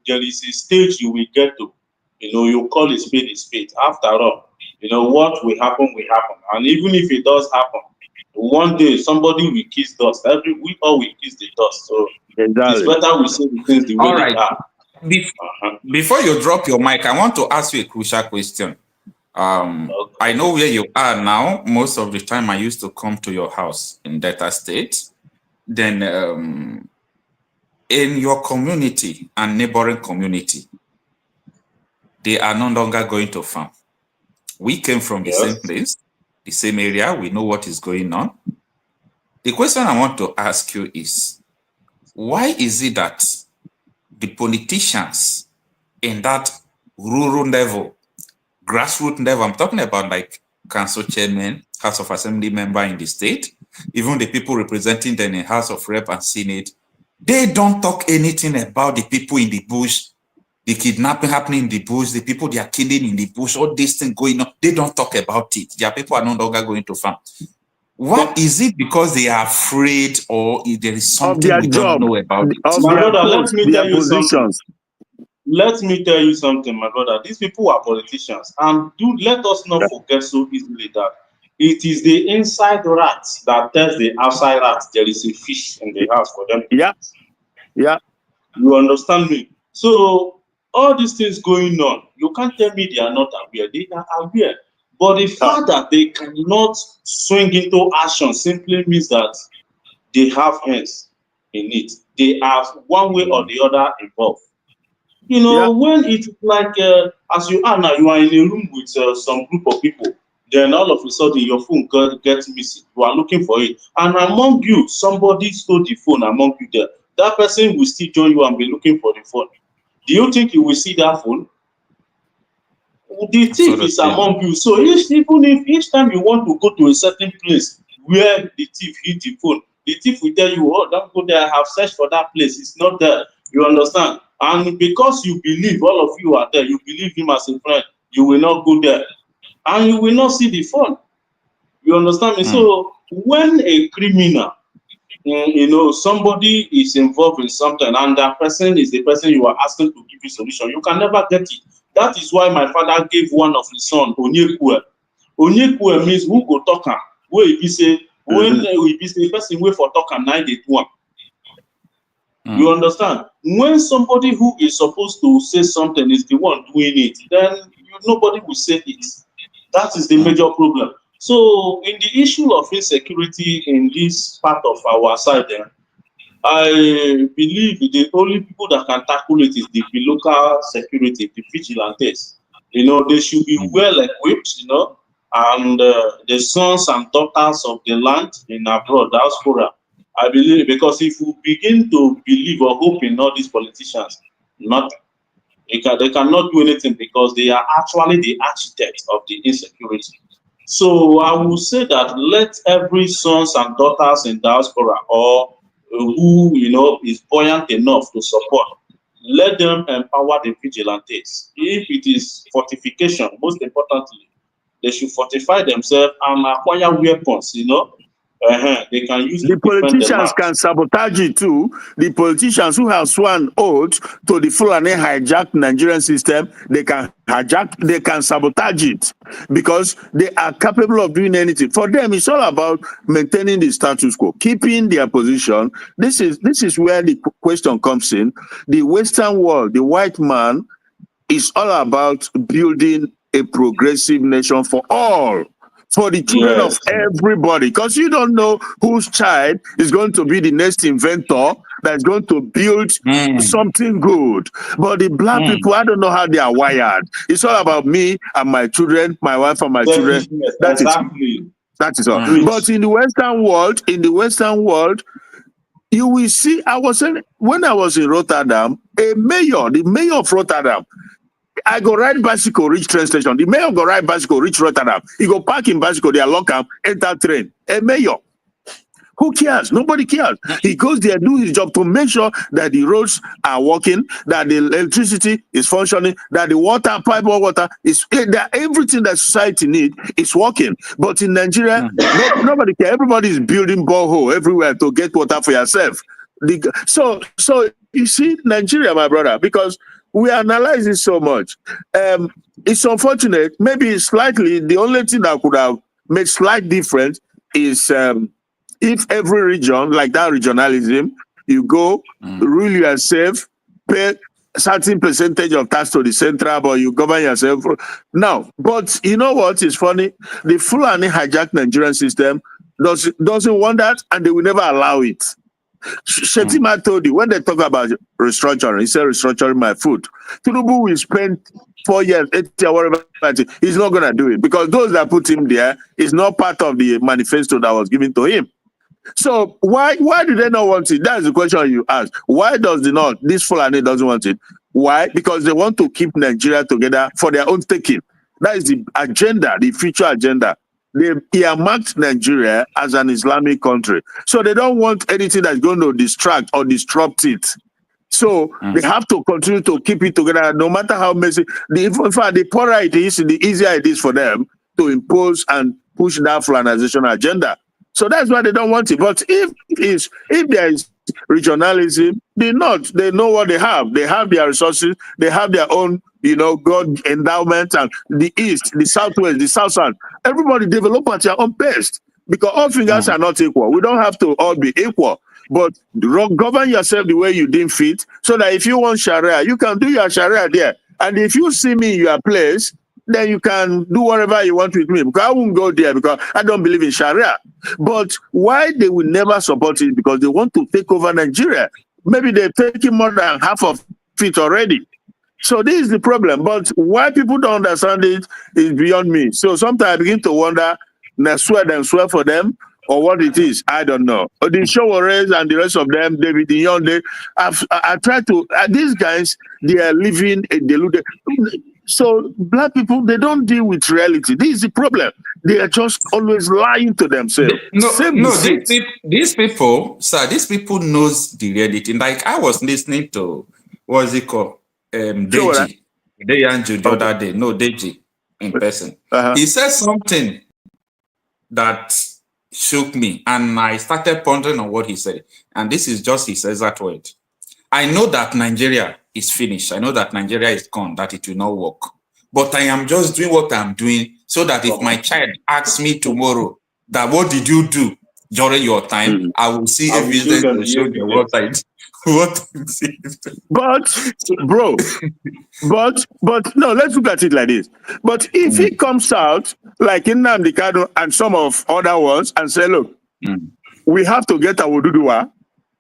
there is a stage you will get to. You know, you call a spade. After all, you know what will happen, and even if it does happen, one day somebody will kiss dust. We all will kiss the dust. So it's better we say the things the way they are. Before you drop your mic, I want to ask you a crucial question. I know where you are now. Most of the time I used to come to your house in Delta State. Then in your community and neighboring community, they are no longer going to farm. We came from the same place, the same area. We know what is going on. The question I want to ask you is, why is it that the politicians in that rural level, grassroots level, I'm talking about like council chairman, House of Assembly member in the state, even the people representing them in House of Rep and Senate, they don't talk anything about the people in the bush, the kidnapping happening in the bush, the people they are killing in the bush, all these things going on, they don't talk about it. Their people are no longer going to farm. What is it because they are afraid, or there is something we don't know about it? My brother, let me tell you something. Let me tell you something, my brother. These people are politicians, and let us not forget so easily that it is the inside rats that tells the outside rats there is a fish in the house for them. Yeah. You understand me? So all these things going on, you can't tell me they are not aware. They are aware. But the fact that they cannot swing into action simply means that they have hands in it. They are one way or the other involved. You know, when it's like, as you are now, you are in a room with some group of people, then all of a sudden your phone gets missing. You are looking for it. And among you, somebody stole the phone among you there. That person will still join you and be looking for the phone. Do you think you will see that phone? The thief is among you. So even if each time you want to go to a certain place where the thief hid the phone, the thief will tell you, oh, don't go there, I have searched for that place. It's not there. You understand? And because you believe, all of you are there, you believe him as a friend, you will not go there. And you will not see the phone. You understand me? So when a criminal, you know, somebody is involved in something and that person is the person you are asking to give you solution, you can never get it. That is why my father gave one of his son Onyekwe. Onyekwe means who go talk am. Where he say when we be the person wait for talk am, now they do am. You understand? When somebody who is supposed to say something is the one doing it, then nobody will say it. That is the major problem. So in the issue of insecurity in this part of our side, I believe the only people that can tackle it is the local security, the vigilantes. You know, they should be well equipped, you know, and the sons and daughters of the land in abroad, diaspora. I believe, because if we begin to believe or hope in all these politicians, nothing. They cannot do anything because they are actually the architects of the insecurity. So I will say that let every sons and daughters in diaspora or who, you know, is buoyant enough to support, let them empower the vigilantes. If it is fortification, most importantly, they should fortify themselves and acquire weapons, you know. They can use the politicians can sabotage it too. The politicians who have sworn oath to the Fulani hijacked Nigerian system, they can sabotage it because they are capable of doing anything. For them, it's all about maintaining the status quo, keeping their position. This is where the question comes in. The Western world, the white man, is all about building a progressive nation for all. For the children of everybody, because you don't know whose child is going to be the next inventor that's going to build something good. But the black people, I don't know how they are wired. It's all about me and my children, my wife and my children. That is all. But in the Western world, you will see. When I was in Rotterdam, the mayor of Rotterdam, I go ride bicycle, reach train station. The mayor go ride bicycle, reach Rotterdam. He go park in bicycle, they are lock up, enter train. A mayor. Who cares? Nobody cares. He goes there, do his job to make sure that the roads are working, that the electricity is functioning, that the water, pipe or water is, that everything that society needs is working. But in Nigeria, nobody cares. Everybody is building borehole everywhere to get water for yourself. So you see, Nigeria, my brother, because we analyze it so much. It's unfortunate. Maybe slightly, the only thing that could have made slight difference is if every region, like that regionalism, you go, rule yourself, pay a certain percentage of tax to the central, but you govern yourself. Now, but you know what is funny? The Fulani hijacked Nigerian system doesn't want that, and they will never allow it. Shetima told you, when they talk about restructuring, he said restructuring my food. Tinubu will spend 4 years, 8 years, whatever. He's not going to do it because those that put him there is not part of the manifesto that was given to him. So why do they not want it? That's the question you ask. Why does this Fulani doesn't want it? Why? Because they want to keep Nigeria together for their own taking. That is the agenda, the future agenda. They earmarked Nigeria as an Islamic country. So they don't want anything that's going to distract or disrupt it. So they have to continue to keep it together, no matter how messy. In fact, the poorer it is, the easier it is for them to impose and push that Fulanization agenda. So that's why they don't want it. But if there is regionalism, they know what they have. They have their resources. They have their own, God endowment, and the East, the Southwest, the South. Everybody develop at their own pace, because all fingers are not equal. We don't have to all be equal. But govern yourself the way you deem fit, so that if you want Sharia, you can do your Sharia there. And if you see me in your place, then you can do whatever you want with me. Because I won't go there, because I don't believe in Sharia. But why they will never support it? Because they want to take over Nigeria. Maybe they're taking more than half of it already. So this is the problem. But why people don't understand it is beyond me. So sometimes I begin to wonder, swear for them, or what it is, I don't know. The Sowore and the rest of them, David Nyonde, I try to, these guys, they are living a deluded. So black people, they don't deal with reality. This is the problem. They are just always lying to themselves. These people, sir, these people knows the reality. Like I was listening to, what's it called? Deji. Deji the other day. No, Deji in person. He said something that shook me, and I started pondering on what he said. And this is just his exact word. I know that Nigeria is finished. I know that Nigeria is gone, that it will not work. But I am just doing what I'm doing so that if my child asks me tomorrow that what did you do during your time, I will see evidence to show them what I did. But no, let's look at it like this. But if he comes out like Nnamdi Kanu and some of other ones and say, look, we have to get our Duduwa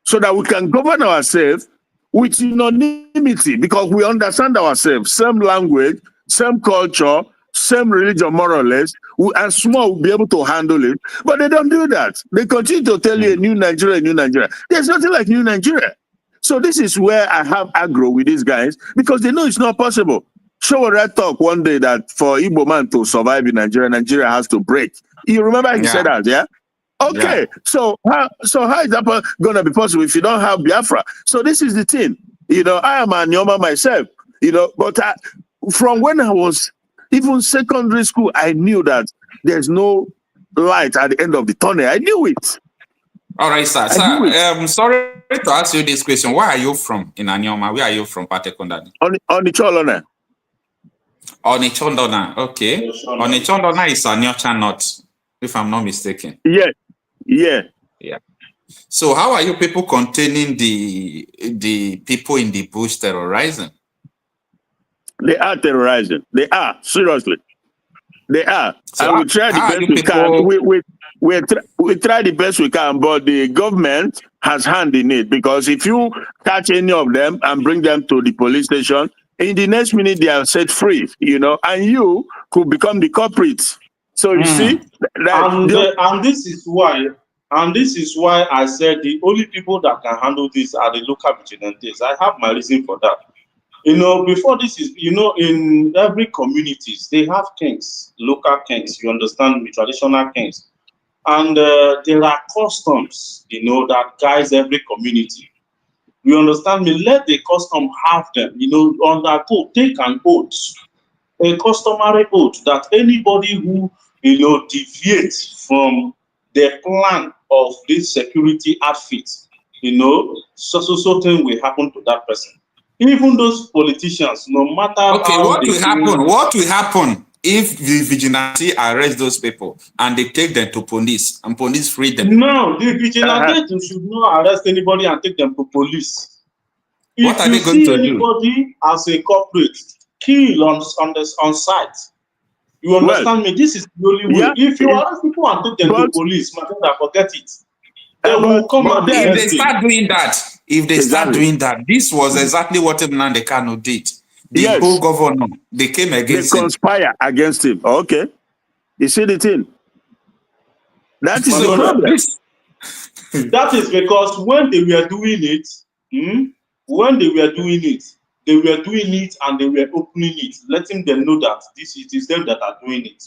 so that we can govern ourselves with unanimity, because we understand ourselves, same language, same culture, same religion, more or less, and small will be able to handle it. But they don't do that. They continue to tell you a new Nigeria, a new Nigeria. There's nothing like new Nigeria. So this is where I have aggro with these guys, because they know it's not possible. Sowore talk one day that for Igbo man to survive in Nigeria, Nigeria has to break. You remember he said that, yeah? Okay, so how is that going to be possible if you don't have Biafra? So this is the thing. I am a Nyoma myself, but from when I was even secondary school, I knew that there's no light at the end of the tunnel. I knew it. All right, sir. Sorry to ask you this question. Where are you from in Anyoma? Where are you from, Patekondani? On the Cholona. On the Chondona, okay. On the Chondona is Anyocha North, if I'm not mistaken. Yeah. So how are you people containing the people in the bush terrorizing? They are terrorizing. They are, seriously. They are. So and we try the best we can. We try the best we can, but the government has hand in it, because if you catch any of them and bring them to the police station, in the next minute they are set free, and you could become the culprit. So you see, and this is why I said the only people that can handle this are the local vigilantes. I have my reason for that. Before this is, in every communities, they have kings, local kings, you understand me, traditional kings. And there are customs, that guides every community. You understand me? Let the custom have them, undergo, take an oath, a customary oath that anybody who, deviates from the plan of this security outfit, so thing will happen to that person. Even those politicians, no matter what will happen if the vigilante arrest those people and they take them to police and police free them? No, the vigilante should not arrest anybody and take them to police. What are they going to do? If you see anybody as a corporate, kill on site. You understand me? This is the only way. Yeah, if you arrest people and take them to police, forget it. They will come out. If they start doing that, this was exactly what Nnamdi Kanu did. The whole governor, they came against him. They conspire against him. Okay. You see the thing? That is the problem. That is because when they were doing it, they were doing it and they were opening it, letting them know that it is them that are doing it.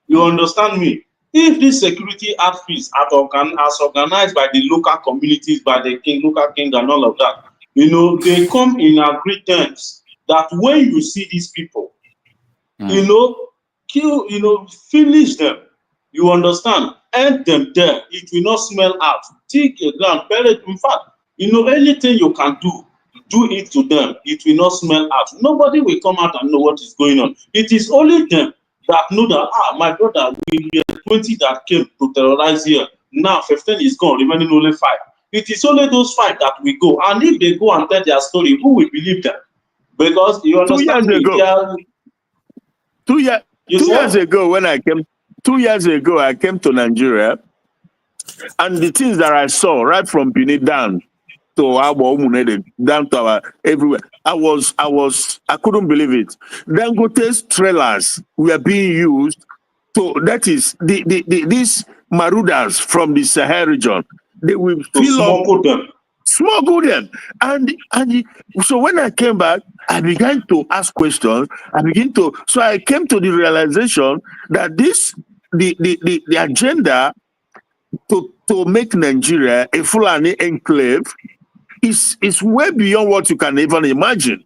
You understand me? If this security outfits as organized by the local communities, by the local king and all of that, they come in agreed terms that when you see these people, kill, finish them, you understand, end them there, it will not smell out. Dig a ground, bury it. In fact, anything you can do it to them, it will not smell out. Nobody will come out and know what is going on. It is only them that know that, my brother, we were 20 that came to terrorize here. Now 15 is gone, remaining only 5. It is only those 5 that will go. And if they go and tell their story, who will believe them? Because you understand me, 2 years ago when I came, 2 years ago I came to Nigeria, and the things that I saw right from Benin down to our down to our everywhere, I couldn't believe it. Dangote's trailers were being used to, that is these marauders from the Sahel region, they will smuggle them. And so when I came back, I began to ask questions. So I came to the realization that the agenda to make Nigeria a Fulani enclave is way beyond what you can even imagine.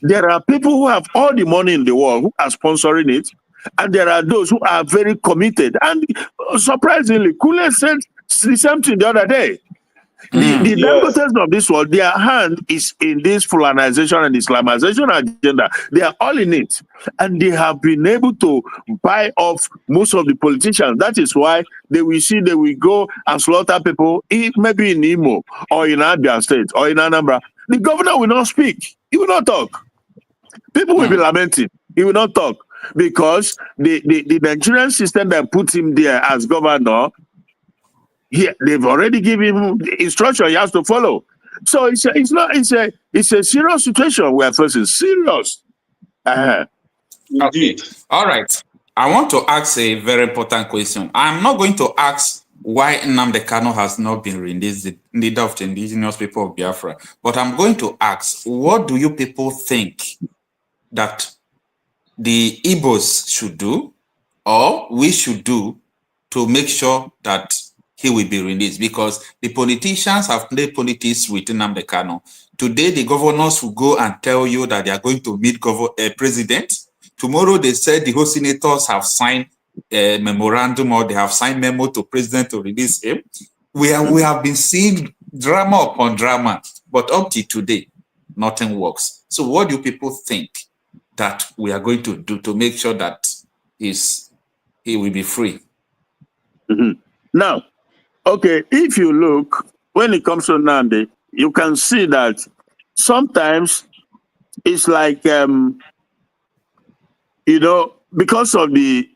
There are people who have all the money in the world who are sponsoring it, and there are those who are very committed. And surprisingly, Kule said the same thing the other day. The Dangotes of this world, their hand is in this Fulanization and Islamization agenda. They are all in it. And they have been able to buy off most of the politicians. That is why they will go and slaughter people, maybe in Imo or in Abia State or in Anambra. The governor will not speak. He will not talk. People will be lamenting. He will not talk. Because the Nigerian system that put him there as governor, they've already given him the instruction he has to follow. So it's a serious situation we are facing. Serious. Okay. All right. I want to ask a very important question. I'm not going to ask why Nnamdi Kanu has not been released, the leader of the indigenous people of Biafra, but I'm going to ask, what do you people think that the Igbos should do, or we should do, to make sure that he will be released? Because the politicians have played politics with Nnamdi Kanu. Today, the governors will go and tell you that they are going to meet president. Tomorrow, they said the whole senators have signed a memorandum, or they have signed memo to president to release him. We have been seeing drama upon drama, but up to today, nothing works. So what do people think that we are going to do to make sure that he will be free? Now, okay, if you look, when it comes to Nnamdi, you can see that sometimes it's like, because of the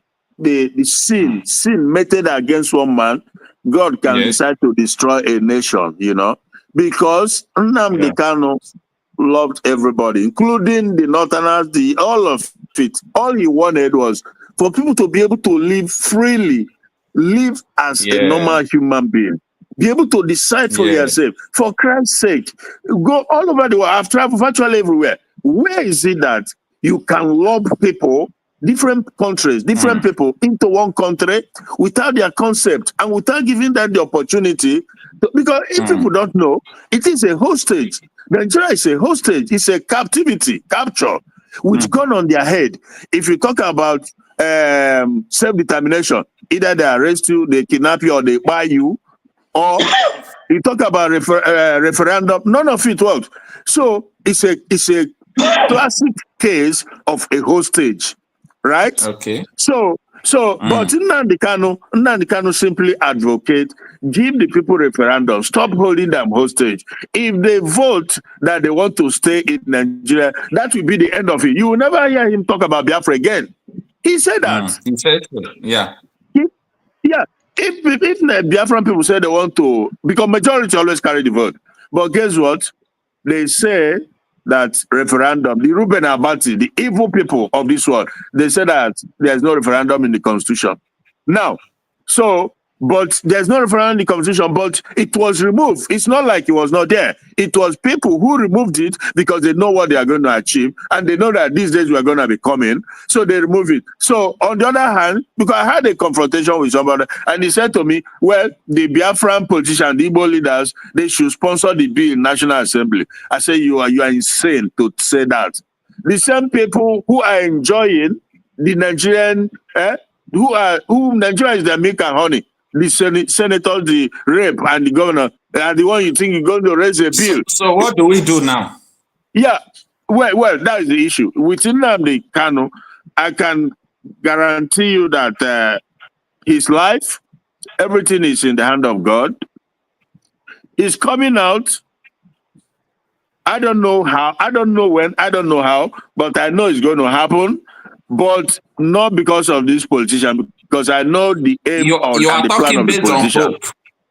sin meted against one man, God can decide to destroy a nation, because Nnamdi Kanu loved everybody, including the Northerners, all of it. All he wanted was for people to be able to live freely, live as a normal human being, be able to decide for yourself. For Christ's sake, go all over the world. I've traveled virtually everywhere. Where is it that you can lump people, different countries, different people into one country without their concept and without giving them the opportunity? Because if people don't know, it is a hostage. Nigeria is a hostage. It's a capture, with gun on their head. If you talk about self-determination, either they arrest you, they kidnap you, or they buy you, or you talk about referendum, none of it works. So it's a classic case of a hostage, right? Okay. But Nnamdi Kanu simply advocate, give the people referendum, stop holding them hostage. If they vote that they want to stay in Nigeria, that will be the end of it. You will never hear him talk about Biafra again. He said that. He said so. Yeah. If the Biafran people say they want to, because majority always carry the vote. But guess what? They say that referendum, the Ruben Abati, the evil people of this world, they say that there's no referendum in the constitution. Now, so But there's no referendum in the constitution, but it was removed. It's not like it was not there. It was people who removed it because they know what they are going to achieve, and they know that these days we are going to be coming, so they remove it. So on the other hand, because I had a confrontation with somebody, and he said to me, well, the Biafran politicians, the Igbo leaders, they should sponsor the bill in National Assembly. I say, you are insane to say that. The same people who are enjoying the Nigerian, who Nigeria is their milk and honey, the senators, the rep, and the governor, and the one you think you're going to raise a bill. So what do we do now? Yeah, well, that is the issue. Within Nnamdi Kanu, I can guarantee you that his life, everything is in the hand of God. He's coming out. I don't know how, I don't know when, I don't know how, but I know it's going to happen. But not because of this politician, because I know the aim you and are the plan of the politician.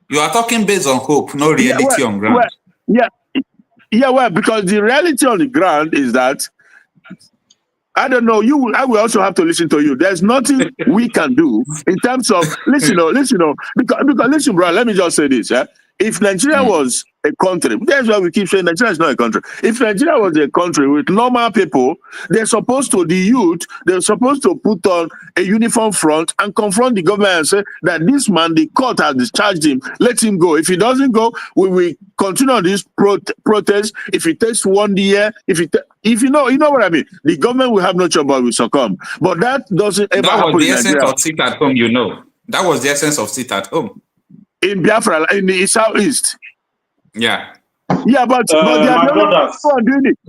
You are talking based on hope, no reality on ground. Well, because the reality on the ground is that, I don't know, I will also have to listen to you. There's nothing we can do in terms of, listen, because listen, bro, let me just say this. If Nigeria was a country, that's why we keep saying Nigeria is not a country. If Nigeria was a country with normal people, they're supposed to, the youth, they're supposed to put on a uniform front and confront the government and say that this man, the court has discharged him, let him go. If he doesn't go, we will continue on this protest. If it takes 1 year, if you know what I mean, the government will have no choice but will succumb. But that doesn't ever happen in Nigeria. That was the essence of sit at home, you know. That was the essence of sit at home. In Biafra, in the southeast. Yeah. Yeah, but they are not doing it.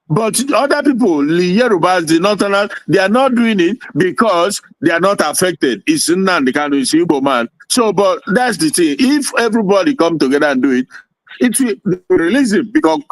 But other people, the Yorubas, the Northerners, they are not doing it because they are not affected. It's Nnamdi Kanu, it's Igbo man. So, but that's the thing. If everybody come together and do it, it will release him because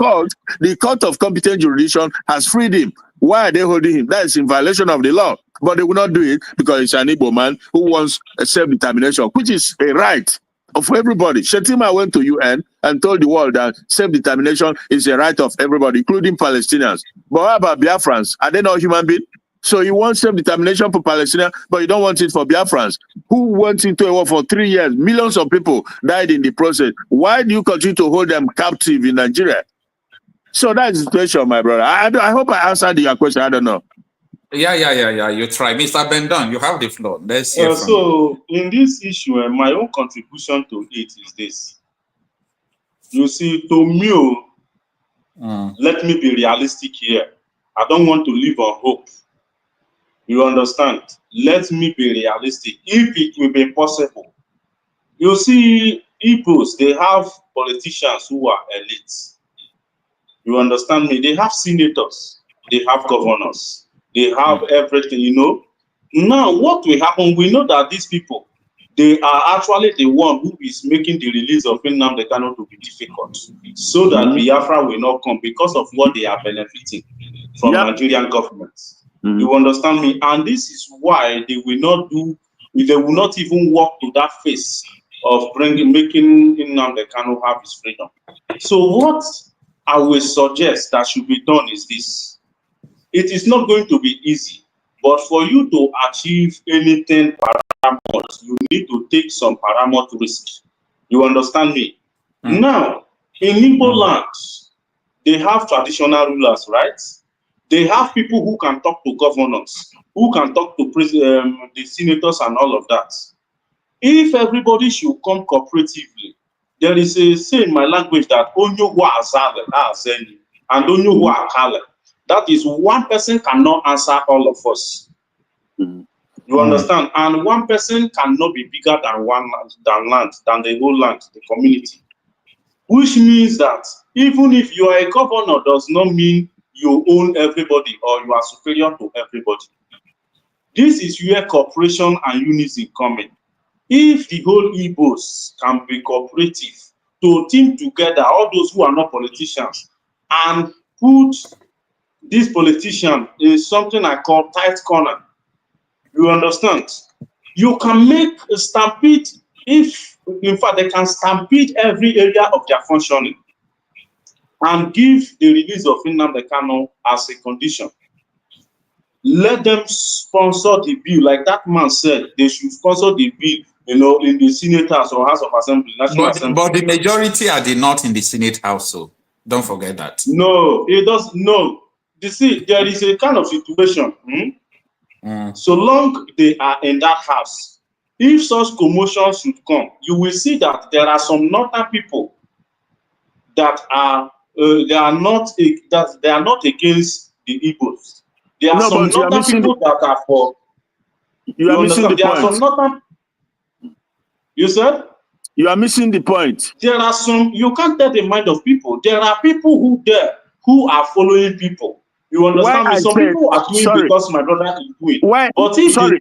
the court of competent jurisdiction has freed him. Why are they holding him? That is in violation of the law. But they will not do it because it's an Igbo man who wants a self-determination, which is a right of everybody. Shetima went to UN and told the world that self-determination is a right of everybody, including Palestinians. But what about Biafrans? Are they not human beings? So you want self-determination for Palestinians, but you don't want it for Biafrans, who went into a war for 3 years. Millions of people died in the process. Why do you continue to hold them captive in Nigeria? So that's the situation, my brother. I hope I answered your question. I don't know. Yeah. You try. Mr. Bendon, you have the floor. Let's hear from you. In this issue, my own contribution to it is this. You see, to me, let me be realistic here. I don't want to live on hope. You understand? Let me be realistic. If it will be possible. You see, Igbos, they have politicians who are elites. You understand me? They have senators. They have governors. They have everything, you know. Now, what will happen? We know that these people, they are actually the one who is making the release of Nnamdi Kanu to be difficult, so that Biafra will not come because of what they are benefiting from Nigerian government. You understand me? And this is why they will not even walk to that phase of making Nnamdi Kanu have his freedom. So what I will suggest that should be done is this. It is not going to be easy, but for you to achieve anything paramount, you need to take some paramount risk. You understand me? Now, in Igbo land, they have traditional rulers, right? They have people who can talk to governors, who can talk to the senators and all of that. If everybody should come cooperatively, there is a say in my language that onyo wa azale azeni and onyo wa akale. That is, one person cannot answer all of us. You understand? And one person cannot be bigger than than the whole land, the community. Which means that even if you are a governor, does not mean you own everybody or you are superior to everybody. This is where cooperation and unity come in. If the whole Igbos can be cooperative to team together, all those who are not politicians, and put this politician in something I call tight corner, you understand? You can make a stampede if, in fact, they can stampede every area of their functioning and give the release of Nnamdi Kanu as a condition. Let them sponsor the bill, like that man said. They should sponsor the bill, in the Senate House or House of Assembly, National Assembly. But the majority are not in the Senate House, so don't forget that. No, it does no. You see, there is a kind of situation. So long they are in that house, if such commotion should come, you will see that there are some northern people that are they are not against the Igbos. There are some northern people that are for. You are missing the there point. Are some northern. You said? You are missing the point. There are some. You can't tell the mind of people. There are people who are following people. You understand me? Some people are doing because my brother is doing.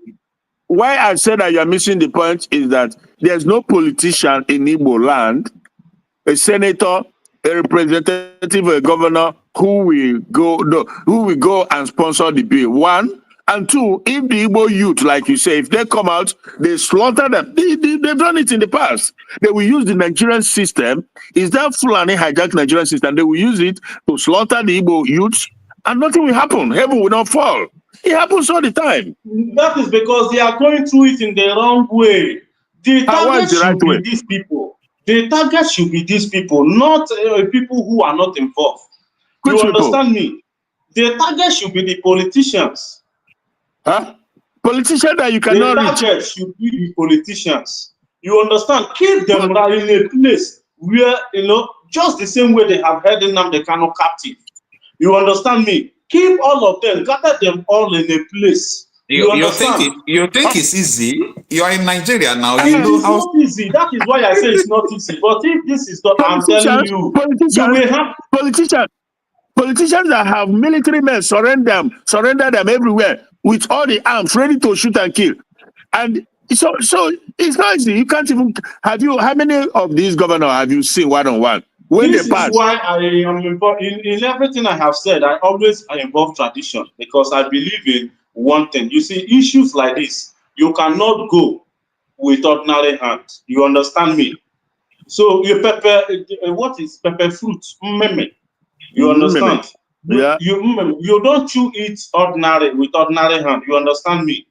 Why I said that you are missing the point is that there's no politician in Igbo land, a senator, a representative, a governor who will go and sponsor the bill. One. And two, if the Igbo youth, like you say, if they come out, they slaughter them. They've done it in the past. They will use the Nigerian system. Is that Fulani hijack Nigerian system? They will use it to slaughter the Igbo youths, and nothing will happen. Heaven will not fall. It happens all the time. That is because they are going through it in the wrong way. The target should be these people. The target should be these people, not people who are not involved. You understand me? The target should be the politicians. Huh? Politicians that you cannot reach. The target should be the politicians. You understand? Keep them in a place where, just the same way they have held Nnamdi Kanu captive. You understand me? Keep all of them, gather them all in a place. You think it's easy? You are in Nigeria now. It's not easy. That is why I say it's not easy. But if this is not, I'm telling you, you will have politicians that have military men surrender them everywhere with all the arms ready to shoot and kill. And so it's not easy. You can't even how many of these governors have you seen one-on-one? This is why I am involved in everything I have said. I always involve tradition because I believe in one thing. You see, issues like this, you cannot go with ordinary hands. You understand me? So what is pepper fruit? You understand? Yeah. You don't chew it with ordinary hand. You understand me?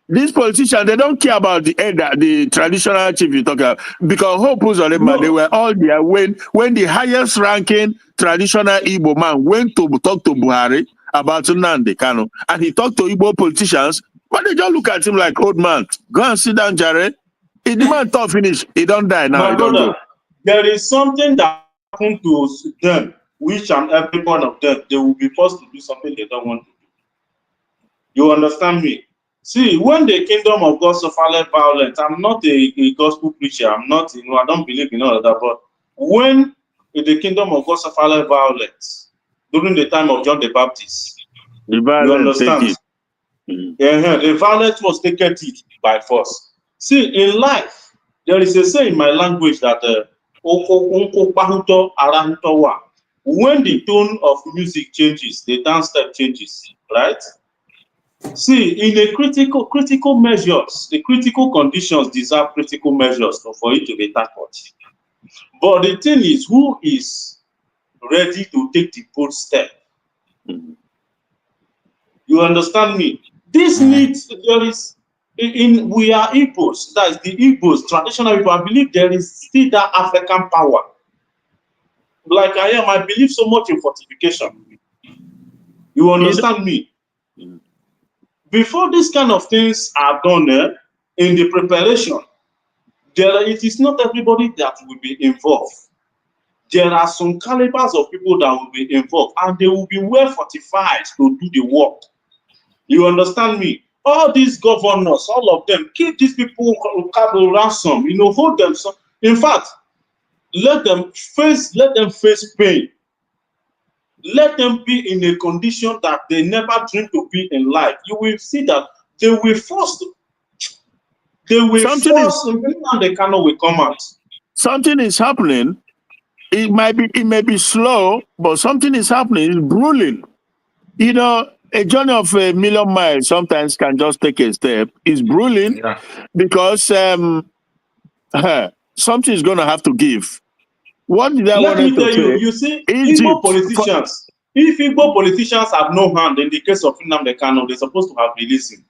These politicians, they don't care about the traditional chief you talk about, because Hope Uzodimma, they were all there when the highest ranking traditional Igbo man went to talk to Buhari about Nnamdi Kanu, and he talked to Igbo politicians, but they just look at him like, old man, go and sit down, Jared. If the man thought finish, he don't die now. My brother, there is something that happened to them, which and every one of them, they will be forced to do something they don't want to do. You understand me? See, when the kingdom of God suffered violence, I'm not a gospel preacher. I'm not, I don't believe in all of that. But when the kingdom of God suffered violence during the time of John the Baptist, you understand? The violence was taken by force. See, in life, there is a saying in my language that when the tone of music changes, the dance step changes, right? See, in a critical measures, the critical conditions deserve critical measures for it to be tackled. But the thing is, who is ready to take the bold step? You understand me? This needs, we are Igbos, that is the Igbos, traditional people. I believe there is still that African power. Like I believe so much in fortification. You understand me? Before these kind of things are done in the preparation, it is not everybody that will be involved. There are some calibers of people that will be involved, and they will be well fortified to do the work. You understand me? All these governors, all of them, keep these people ransom, hold them. In fact, let them face pain. Let them be in a condition that they never dreamed to be in life. You will see that they will force the Kanu will come out. Something is happening. It may be slow, but something is happening. It's brewing. A journey of 1,000,000 miles sometimes can just take a step. It's brewing because something is going to have to give. What did I want to say? You see, Igbo politicians, If Igbo politicians have no hand in the case of Nnamdi Kanu, they're supposed to have released him.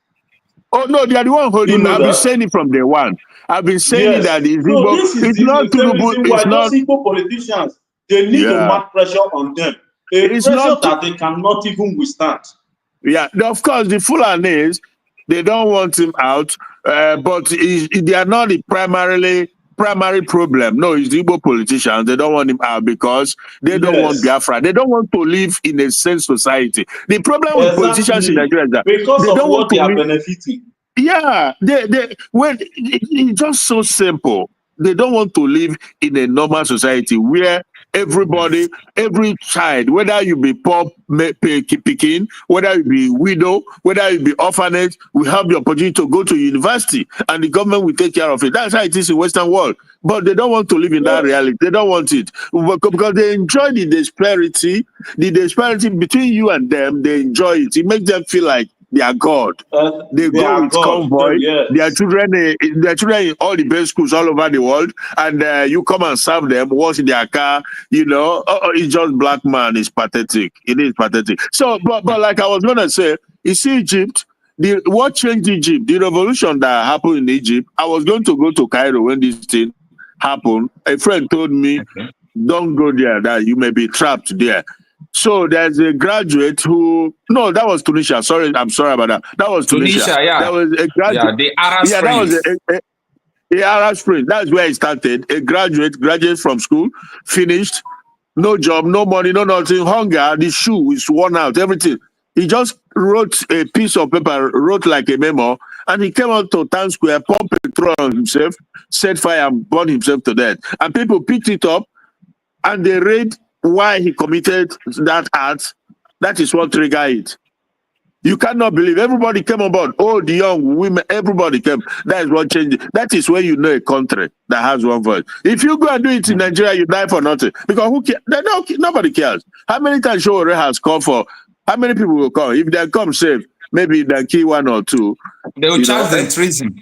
Oh no, they are the one holding. You know I've been that? saying it from day one. I've been saying it Yes. that it's So Igbo. this is It's the not same Tinubu. reason why It's not. those Igbo politicians, they need to Yeah. mount pressure on them. A It's pressure not. that they cannot even withstand. Yeah. Of course, the Fulanis, they don't want him out, but they are not the primary problem. No, it's the Igbo politicians. They don't want him out because they don't want Biafra. They don't want to live in a sane society. The problem with politicians in Nigeria is that because they of don't what want to they are live. benefiting. Yeah, it's just so simple. They don't want to live in a normal society where everybody, every child, whether you be poor picking, whether you be widow, whether you be orphanage, will have the opportunity to go to university and the government will take care of it. That's how it is in Western world. But they don't want to live in that reality. They don't want it because they enjoy the disparity between you and them. They enjoy it. It makes them feel like they are God. They go with convoy. Their children in all the best schools all over the world, and you come and serve them, wash their car. You know, it's just black man. It's pathetic. It is pathetic. So, but like I was gonna say, you see, Egypt. What changed Egypt? The revolution that happened in Egypt. I was going to go to Cairo when this thing happened. A friend told me, "Don't go there. That you may be trapped there." So there's a graduate who that was Tunisia. Sorry, I'm sorry about that. That was Tunisia. Yeah. That was a graduate. Yeah, the Arab Spring. That was the Arab Spring. That's where it started. A graduate from school, finished, no job, no money, no nothing, hunger. The shoe is worn out, everything. He just wrote a piece of paper, wrote like a memo, and he came out to Times Square, pumped petrol on himself, set fire, and burned himself to death. And people picked it up, and they read why he committed that act. That is what triggered it. You cannot believe everybody came on board. Oh, the young women, everybody came. That is what changed it. That is when you know a country that has one voice. If you go and do it in Nigeria, you die for nothing. Because who cares? Nobody cares. How many times Sowore has come for? How many people will come? If they come safe, maybe they kill one or two. They will charge them treason.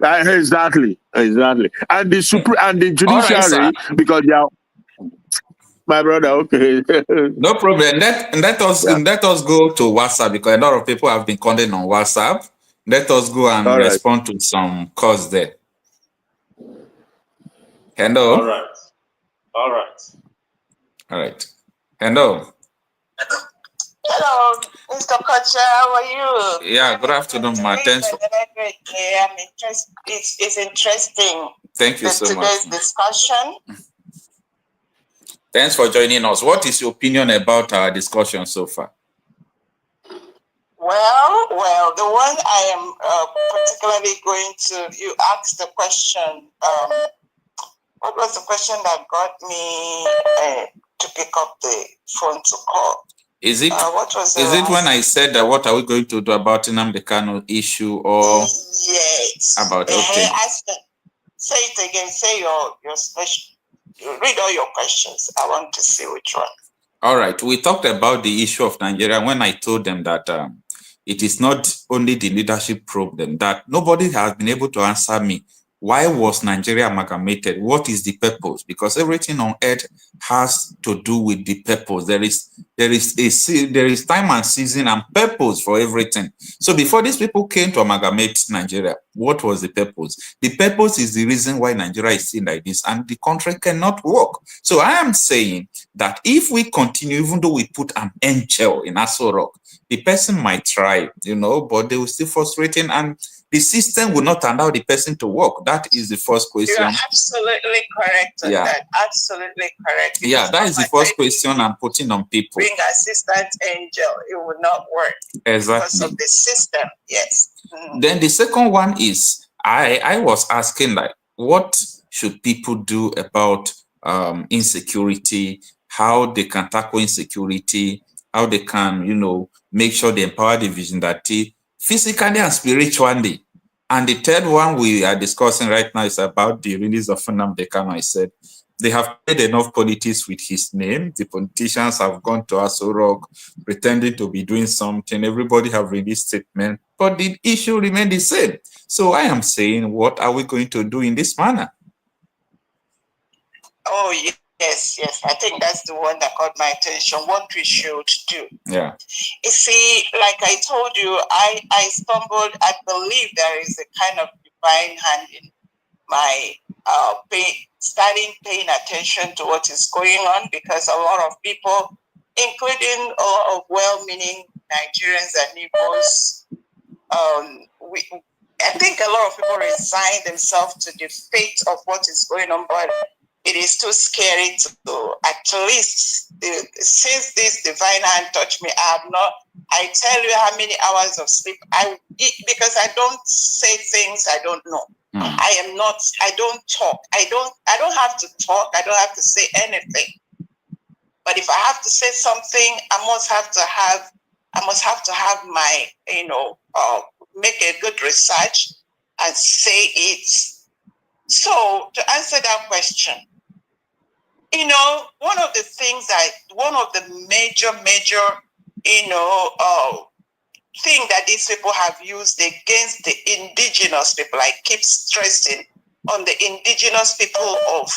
Exactly. And the judiciary, right, because they are. My brother, okay. No problem. Let us go to WhatsApp because a lot of people have been calling on WhatsApp. Let us go and respond to some calls there. Hello. All right. Hello. Hello, Mr. Kocha. How are you? Yeah. Good afternoon, ma. Thanks. It's interesting. Thank you so much. Today's discussion. Thanks for joining us. What is your opinion about our discussion so far? Well, the one I am particularly going to, you asked the question, what was the question that got me to pick up the phone to call? Is it when I said that what are we going to do about Nnamdi Kanu issue or yes about okay? Say it again. Say your special. Read all your questions. I want to see which one. All right. We talked about the issue of Nigeria when I told them that it is not only the leadership problem, that nobody has been able to answer me. Why was Nigeria amalgamated? What is the purpose? Because everything on earth has to do with the purpose. There is time and season and purpose for everything. So before these people came to amalgamate Nigeria, what was the purpose? The purpose is the reason why Nigeria is seen like this and the country cannot work. So I am saying that if we continue, even though we put an angel in Aso Rock, the person might try, but they will still frustrating and the system will not allow the person to work. That is the first question. You're absolutely correct on that. Absolutely correct. Yeah, that is the first question I'm putting on people. Bring assistant angel, it will not work. Exactly. Because of the system, yes. Then the second one is, I was asking, like, what should people do about insecurity, how they can tackle insecurity, how they can, make sure they empower the vigilante physically and spiritually. And the third one we are discussing right now is about the release of Nnamdi Kanu. I said they have played enough politics with his name. The politicians have gone to Aso Rock pretending to be doing something. Everybody have released statements, but the issue remains the same. So I am saying, what are we going to do in this manner? Oh, Yes. I think that's the one that caught my attention. What we should do. Yeah. You see, like I told you, I stumbled. I believe there is a kind of divine hand in my starting paying attention to what is going on, because a lot of people, including a lot of well-meaning Nigerians and Igbos, I think a lot of people resign themselves to the fate of what is going on, but it is too scary to, at least, since this divine hand touched me, I tell you how many hours of sleep because I don't say things I don't know. I don't talk. I don't have to talk. I don't have to say anything. But if I have to say something, I must have to have my, make a good research and say it. So to answer that question, one of the major, thing that these people have used against the indigenous people, I keep stressing on the indigenous people of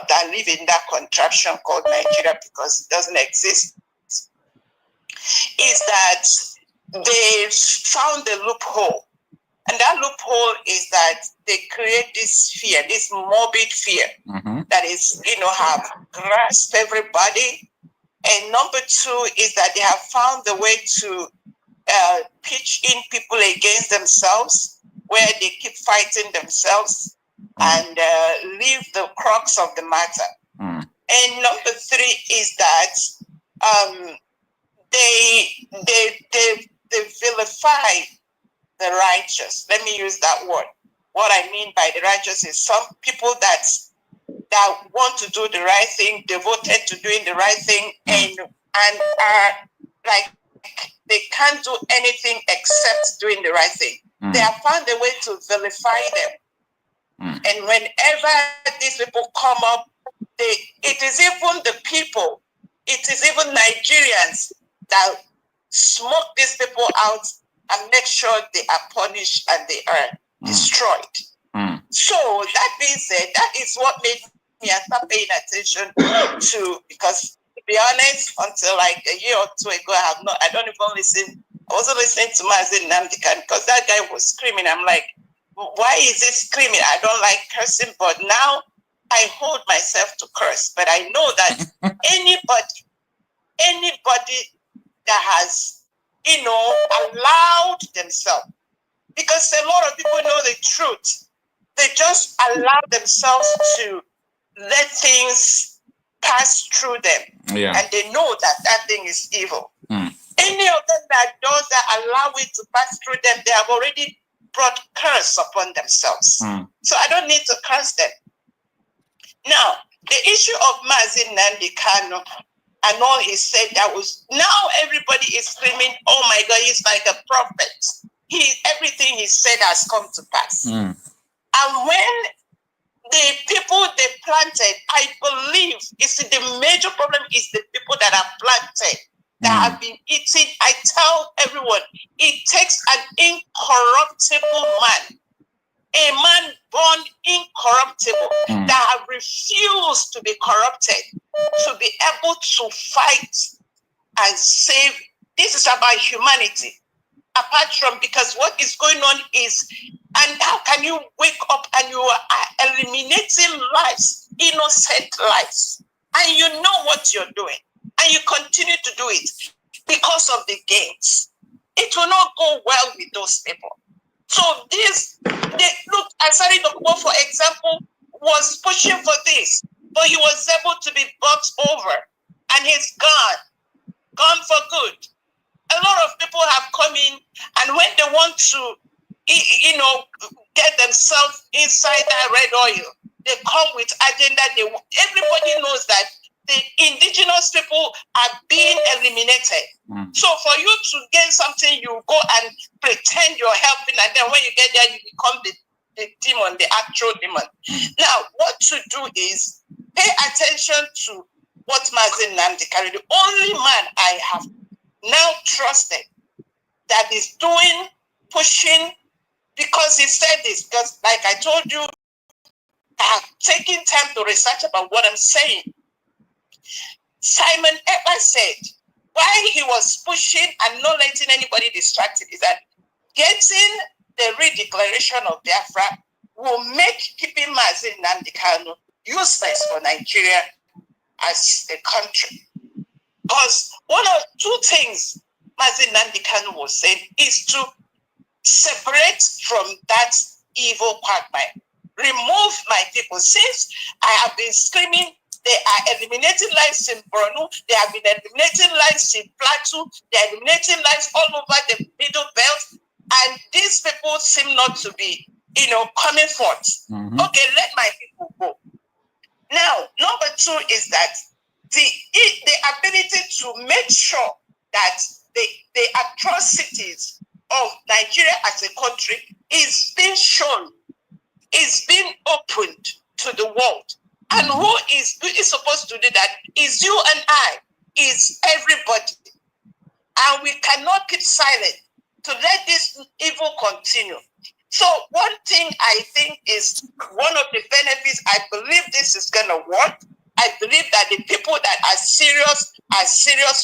that live in that contraption called Nigeria, because it doesn't exist, is that they found a loophole. And that loophole is that they create this fear, this morbid fear that is, have grasped everybody. And number two is that they have found the way to pitch in people against themselves, where they keep fighting themselves and leave the crux of the matter. And number three is that they vilify the righteous. Let me use that word. What I mean by the righteous is some people that want to do the right thing, devoted to doing the right thing, and are like they can't do anything except doing the right thing. They have found a way to vilify them. And whenever these people come up, it is even the people, it is even Nigerians that smoke these people out and make sure they are punished and they are destroyed. So that being said, that is what made me start paying attention to, because to be honest, until like a year or two ago, I wasn't listening to Nnamdi, because that guy was screaming. I'm like, why is he screaming? I don't like cursing, but now I hold myself to curse. But I know that anybody that has, allowed themselves, because a lot of people know the truth, they just allow themselves to let things pass through them, and they know that thing is evil. Any of them that does that, allow it to pass through them, they have already brought curse upon themselves. So I don't need to curse them. Now, the issue of Nnamdi Kanu and all he said, now everybody is screaming, oh my God, he's like a prophet. Everything he said has come to pass. And when the people they planted, I believe, the major problem is the people that are planted, that have been eating. I tell everyone, it takes an incorruptible man, a man born incorruptible, that have refused to be corrupted, to be able to fight and save. This is about humanity. Apart from, because what is going on is, and how can you wake up and you are eliminating lives, innocent lives, and you know what you're doing, and you continue to do it because of the gains? It will not go well with those people. So look, Asari Dokubo, for example, was pushing for this, but he was able to be bought over, and he's gone for good. A lot of people have come in, and when they want to, get themselves inside that red oil, they come with agenda. Everybody knows that the indigenous people are being eliminated. So for you to gain something, you go and pretend you're helping, and then when you get there, you become the demon, the actual demon. Now, what to do is pay attention to what Nnamdi Kanu, the only man I have now trusted that is pushing, because he said this, because like I told you, have taken time to research about what I'm saying. Simon Ekpa said, why he was pushing and not letting anybody distracted is that getting the redeclaration of Biafra will make keeping Mazi Nnamdi Kanu useless for Nigeria as a country. Because one of two things Mazi Nnamdi Kanu was saying is to separate from that evil quagmire. Remove my people. Since I have been screaming, they are eliminating lives in Borno, they have been eliminating lives in Plateau, they are eliminating lives all over the Middle Belt, and these people seem not to be, coming forth. Okay, let my people go. Now, number two is that the ability to make sure that the atrocities of Nigeria as a country is being shown, is being opened to the world. And who is supposed to do that is you and I, is everybody. And we cannot keep silent to let this evil continue. So one thing I think is one of the benefits, I believe this is going to work. I believe that the people that are serious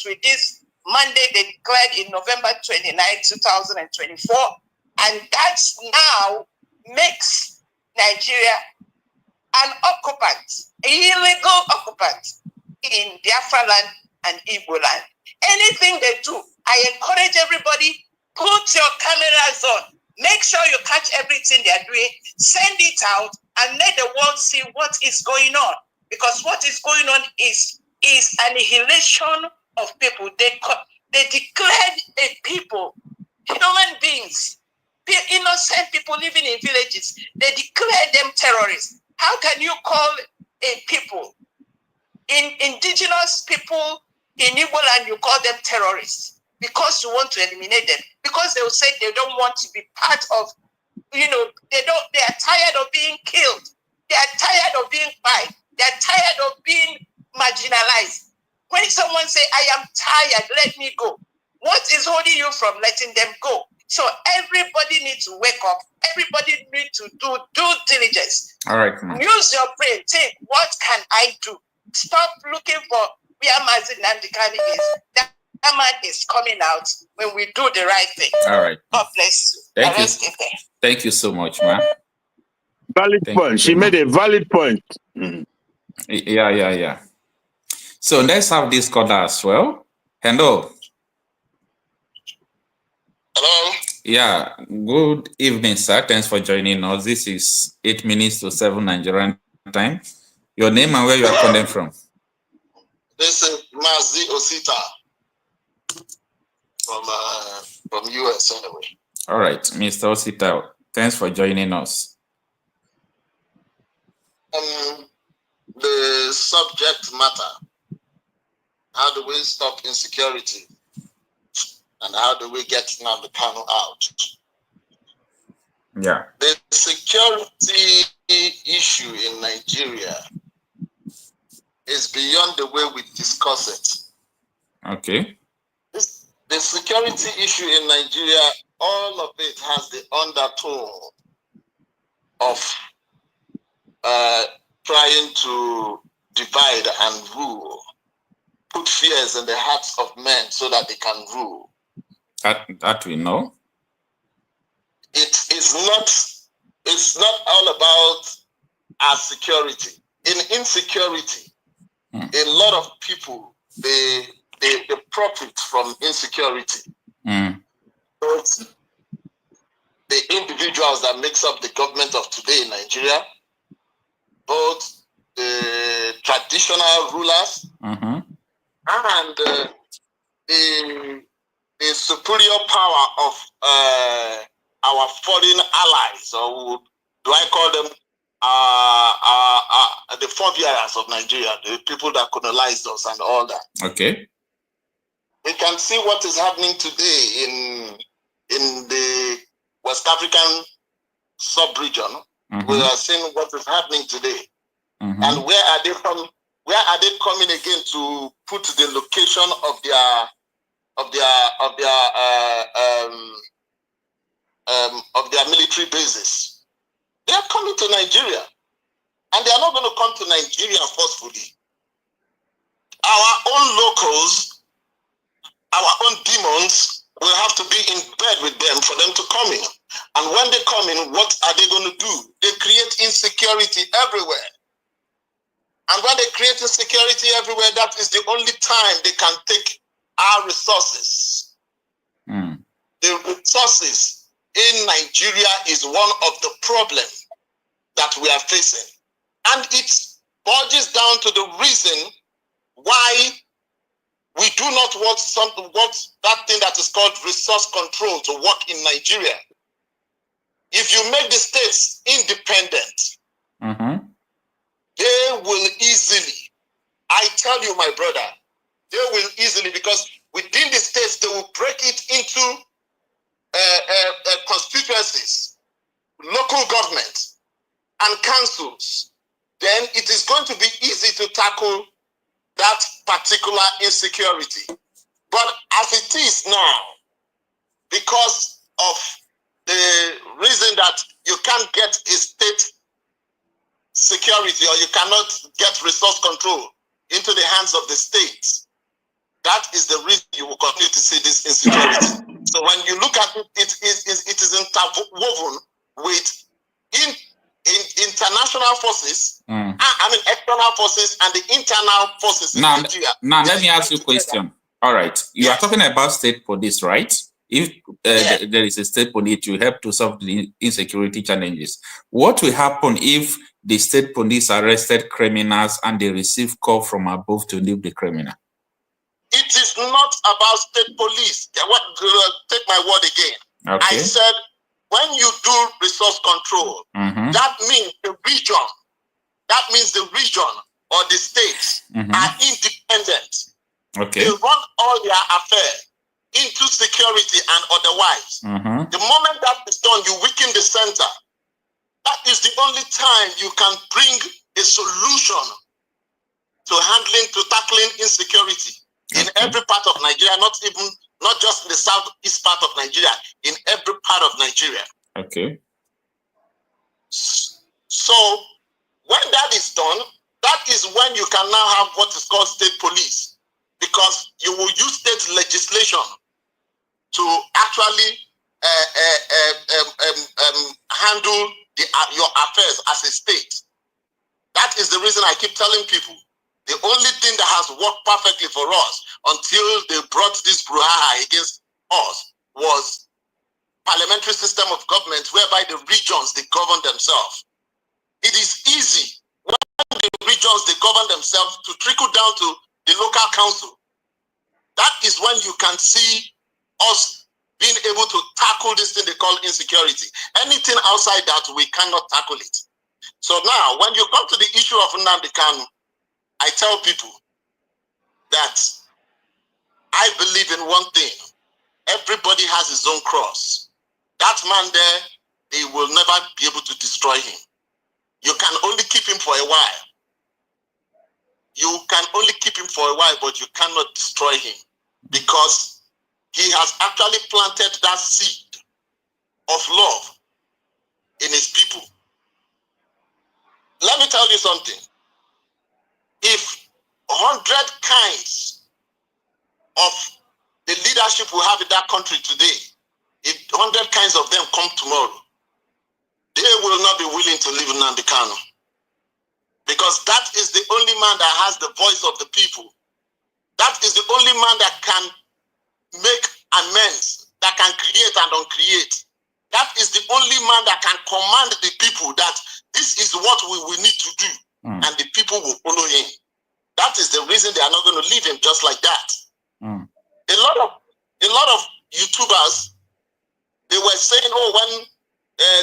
with this mandate they declared in November 29, 2024. And that's now makes Nigeria an occupant, an illegal occupant in Biafra land and Igbo land. Anything they do, I encourage everybody, put your cameras on. Make sure you catch everything they're doing. Send it out and let the world see what is going on. Because what is going on is annihilation of people. They declared a people, human beings, innocent people living in villages. They declared them terrorists. How can you call a people, indigenous people in Igbo land, you call them terrorists? Because you want to eliminate them. Because they will say they don't want to be part of, they are tired of being killed. They are tired of being fight. They are tired of being marginalized. When someone say, I am tired, let me go. What is holding you from letting them go? So everybody needs to wake up. Everybody needs to do due diligence. All right, man. Use your brain. Think, what can I do? Stop looking for where Mazi Nnamdi Kanu is. That man is coming out when we do the right thing. All right. God bless you. Thank you. Thank you so much, man. Valid point. She made a valid point. Yeah. So let's have this caller as well. Hello. Hello. Yeah. Good evening, sir. Thanks for joining us. This is 8 minutes to 7 Nigerian time. Your name and where you are calling from? This is Mazi Osita from US anyway. All right, Mr. Osita. Thanks for joining us. The subject matter. How do we stop insecurity? And how do we get Nnamdi Kanu out? Yeah. The security issue in Nigeria is beyond the way we discuss it. Okay. The security issue in Nigeria, all of it has the undertone of trying to divide and rule, put fears in the hearts of men so that they can rule. That we know. It's not all about our security. In insecurity, a lot of people they profit from insecurity. But the individuals that makes up the government of today in Nigeria, both the traditional rulers and the superior power of our foreign allies, or do I call them the forebearers of Nigeria, the people that colonized us and all that. Okay. We can see what is happening today in the West African sub-region. We are seeing what is happening today. And where are they from? Where are they coming again to put the location of their military bases? They are coming to Nigeria. And they are not going to come to Nigeria forcefully. Our own locals, our own demons will have to be in bed with them for them to come in. And when they come in, what are they going to do? They create insecurity everywhere. And when they create insecurity everywhere, that is the only time they can take our resources. The resources in Nigeria is one of the problems that we are facing. And it boils down to the reason why we do not want that thing that is called resource control to work in Nigeria. If you make the states independent, they will easily, I tell you, my brother, they will easily, because within the states, they will break it into constituencies, local government, and councils. Then it is going to be easy to tackle that particular insecurity. But as it is now, because of the reason that you can't get a state security, or you cannot get resource control into the hands of the states, that is the reason you will continue to see this insecurity. So when you look at it, it is interwoven with international forces, external forces and the internal forces in Nigeria. Now, let me ask you a question. All right. You are talking about state police, right? If there is a state police to help to solve the insecurity challenges, what will happen if the state police arrested criminals and they receive call from above to leave the criminal? It is not about state police. Take my word again. Okay. I said, when you do resource control, that means the region, or the states are independent. Okay. They run all their affairs into security and otherwise. The moment that is done, you weaken the center. That is the only time you can bring a solution to tackling insecurity in every part of Nigeria, not just in the southeast part of Nigeria, in every part of Nigeria. Okay. So when that is done, that is when you can now have what is called state police, because you will use state legislation to actually handle your affairs as a state. That is the reason I keep telling people, the only thing that has worked perfectly for us until they brought this brouhaha against us was parliamentary system of government, whereby the regions, they govern themselves. It is easy when the regions, they govern themselves, to trickle down to the local council. That is when you can see us being able to tackle this thing they call insecurity. Anything outside that, we cannot tackle it. So now, when you come to the issue of Nnamdi Kanu, I tell people that I believe in one thing. Everybody has his own cross. That man there, they will never be able to destroy him. You can only keep him for a while. You can only keep him for a while, but you cannot destroy him, because he has actually planted that seed of love in his people. Let me tell you something. If 100 kinds of the leadership we have in that country today, if 100 kinds of them come tomorrow, they will not be willing to leave Nnamdi Kanu, because that is the only man that has the voice of the people. That is the only man that can make amends, that can create and uncreate. That is the only man that can command the people that this is what we will need to do, and the people will follow him. That is the reason they are not going to leave him just like that. A lot of YouTubers, they were saying, oh, when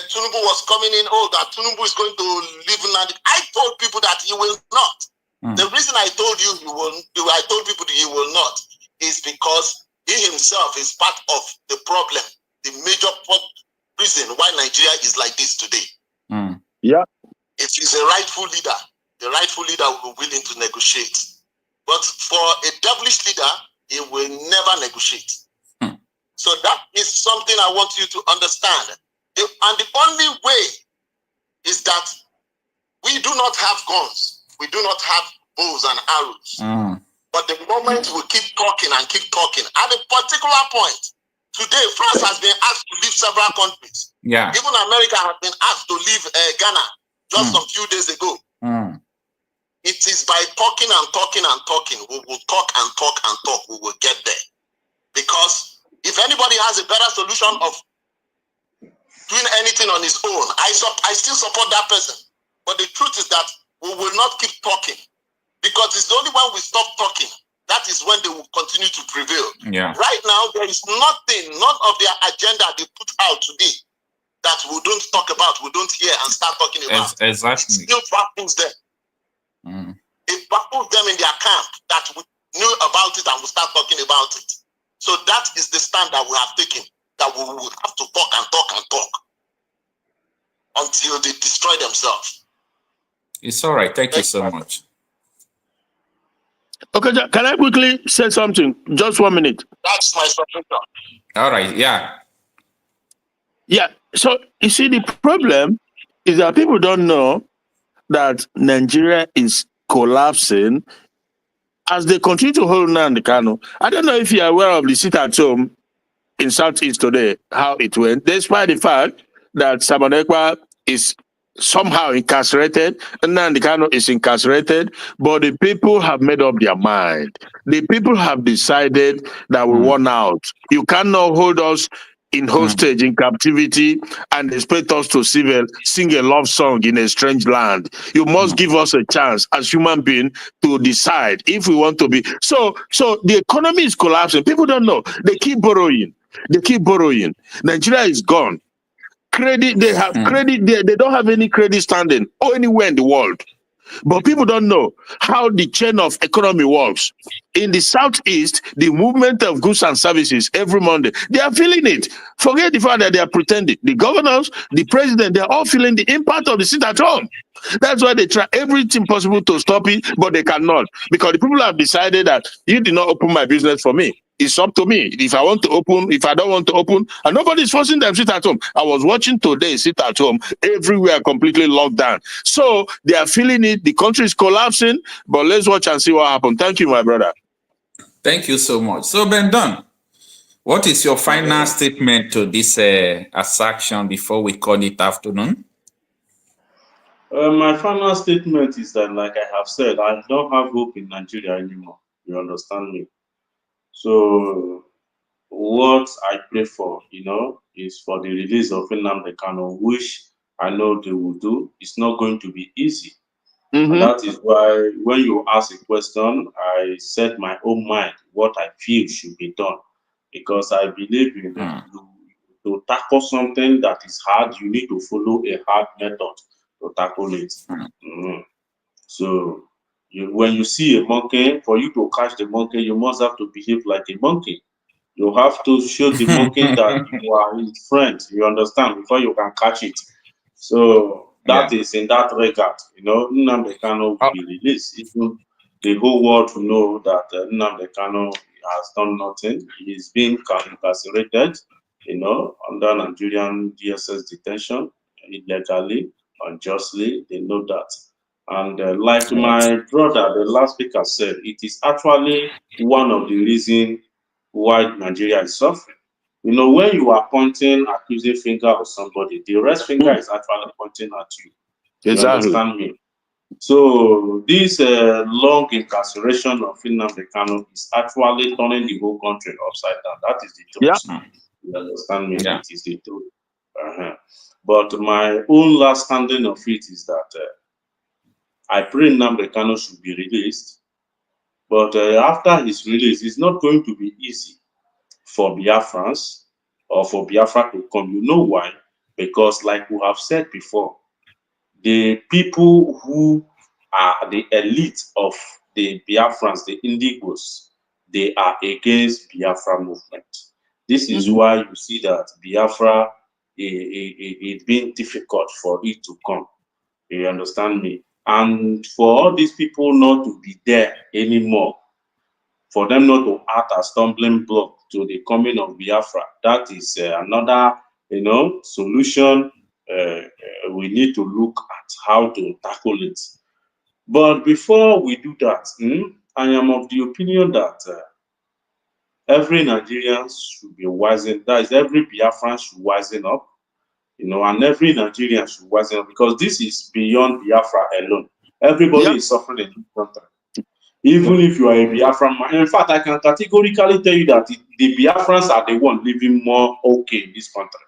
Tinubu was coming in, oh, that Tinubu is going to leave Nnamdi. I told people that he will not. The reason I told you I told people that he will not, is because he himself is part of the problem, the major reason why Nigeria is like this today. Yeah. If he's a rightful leader, the rightful leader will be willing to negotiate. But for a devilish leader, he will never negotiate. So that is something I want you to understand. And the only way is that We do not have guns. We do not have bows and arrows. But the moment we keep talking and keep talking, at a particular point, today, France has been asked to leave several countries. Yeah. Even America has been asked to leave Ghana just a few days ago. It is by talking and talking and talking. We will talk and talk and talk. We will get there. Because if anybody has a better solution of doing anything on his own, I still support that person. But the truth is that we will not keep talking. Because it's the only when we stop talking, that is when they will continue to prevail. Yeah. Right now, there is nothing, none of their agenda they put out today that we don't talk about, we don't hear and start talking about. Exactly. It still baffles them. It baffles them in their camp that we knew about it and we start talking about it. So that is the stand that we have taken, that we will have to talk and talk and talk until they destroy themselves. It's all right. Thank you so much. Okay, can I quickly say something? Just 1 minute. That's my submission. All right, yeah. Yeah, so you see, the problem is that people don't know that Nigeria is collapsing as they continue to hold Nnamdi Kanu. I don't know if you're aware of the sit at home in Southeast today, how it went, despite the fact that Ekpa is somehow incarcerated, Nnamdi Kanu is incarcerated, but the people have made up their mind. The people have decided that we won out. You cannot hold us in hostage, in captivity, and expect us to sing a love song in a strange land. You must give us a chance as human beings to decide if we want to be. So the economy is collapsing. People don't know. They keep borrowing. They keep borrowing. Nigeria is gone. Credit, they have credit, they don't have any credit standing or anywhere in the world. But people don't know how the chain of economy works. In the Southeast, the movement of goods and services every Monday, they are feeling it. Forget the fact that they are pretending. The governors, the president, they are all feeling the impact of the sit at home. That's why they try everything possible to stop it, but they cannot. Because the people have decided that you did not open my business for me. It's up to me. If I want to open, if I don't want to open, and nobody's forcing them to sit at home. I was watching today sit at home, everywhere completely locked down. So they are feeling it. The country is collapsing, but let's watch and see what happens. Thank you, my brother. Thank you so much. So, Ben Dunn, what is your final statement to this action before we call it afternoon? My final statement is that, like I have said, I don't have hope in Nigeria anymore. You understand me? So what I pray for, is for the release of Nnamdi Kanu, which I know they will do. It's not going to be easy. And that is why when you ask a question, I set my own mind what I feel should be done. Because I believe in to tackle something that is hard, you need to follow a hard method to tackle it. So when you see a monkey, for you to catch the monkey, you must have to behave like a monkey. You have to show the monkey that you are his friend, you understand, before you can catch it. So that is in that regard, Nnamdi Kanu will be released. Even the whole world will know that Nnamdi Kanu has done nothing. He's been incarcerated, under Nigerian DSS detention, illegally, unjustly. They know that. And like my brother, the last speaker said, it is actually one of the reasons why Nigeria is suffering. When you are pointing, accusing finger of somebody, the rest finger is actually pointing at you. You understand me? So this long incarceration of Nnamdi Kanu is actually turning the whole country upside down. That is the truth. You understand me? It is the truth. But my own last standing of it is that I pray Nnamdi Kanu should be released. But after his release, it's not going to be easy for Biafrans or for Biafra to come. You know why? Because like we have said before, the people who are the elite of the Biafrans, the Indigbos, they are against Biafra movement. This is why you see that Biafra it's been difficult for it to come. You understand me? And for all these people not to be there anymore, for them not to act as stumbling block to the coming of Biafra, that is another, solution we need to look at how to tackle it. But before we do that, I am of the opinion that every Nigerian should be wising. That is, every Biafran should wisen up, and every Nigerian should wisen up, because this is beyond Biafra alone. Everybody is suffering in this country. Even if you are a Biafran, in fact, I can categorically tell you that the Biafrans are the one living more okay in this country.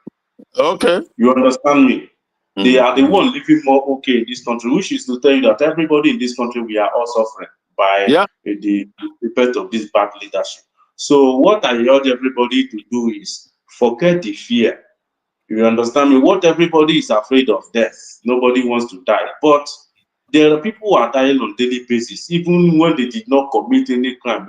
Okay. You understand me? They are the one living more okay in this country, which is to tell you that everybody in this country, we are all suffering by the effect of this bad leadership. So what I urge everybody to do is forget the fear. You understand me? What everybody is afraid of death. Nobody wants to die. But there are people who are dying on a daily basis, even when they did not commit any crime,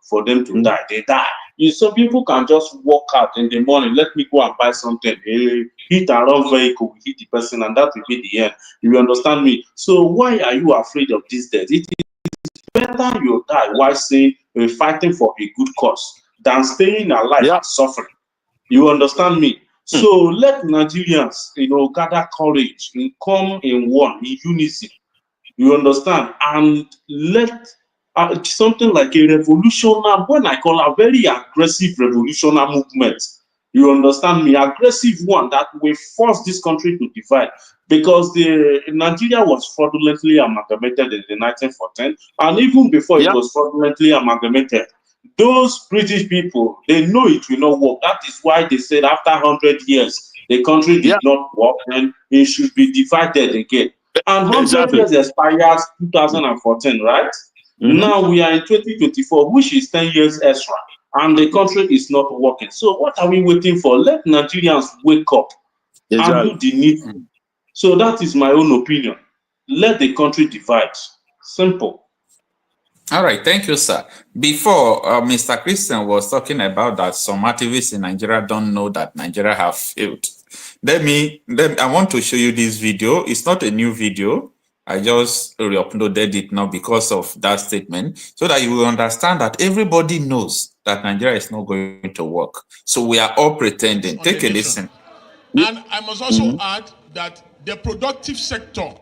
for them to die. They die. Some people can just walk out in the morning, let me go and buy something, hit a wrong vehicle, hit the person, and that will be the end. You understand me? So why are you afraid of this death? It is better you die while saying fighting for a good cause than staying alive and suffering. You understand me? So let Nigerians, gather courage and come in one, in unison. You understand? And let something like a revolutionary, when I call a very aggressive revolutionary movement, you understand me? Aggressive one that will force this country to divide. Because Nigeria was fraudulently amalgamated in the 1914, and even before it was fraudulently amalgamated, those British people, they know it will not work. That is why they said after 100 years, the country did not work and it should be divided again. And 100 years expires 2014, right? Now we are in 2024, which is 10 years extra, and the country is not working. So what are we waiting for? Let Nigerians wake up and do the needful. So that is my own opinion. Let the country divide. Simple. All right, thank you, sir. Before, Mr. Christian was talking about that some activists in Nigeria don't know that Nigeria have failed. I want to show you this video. It's not a new video. I just re-uploaded it now because of that statement, so that you will understand that everybody knows that Nigeria is not going to work. So we are all pretending. Take a listen. And I must also add that the productive sector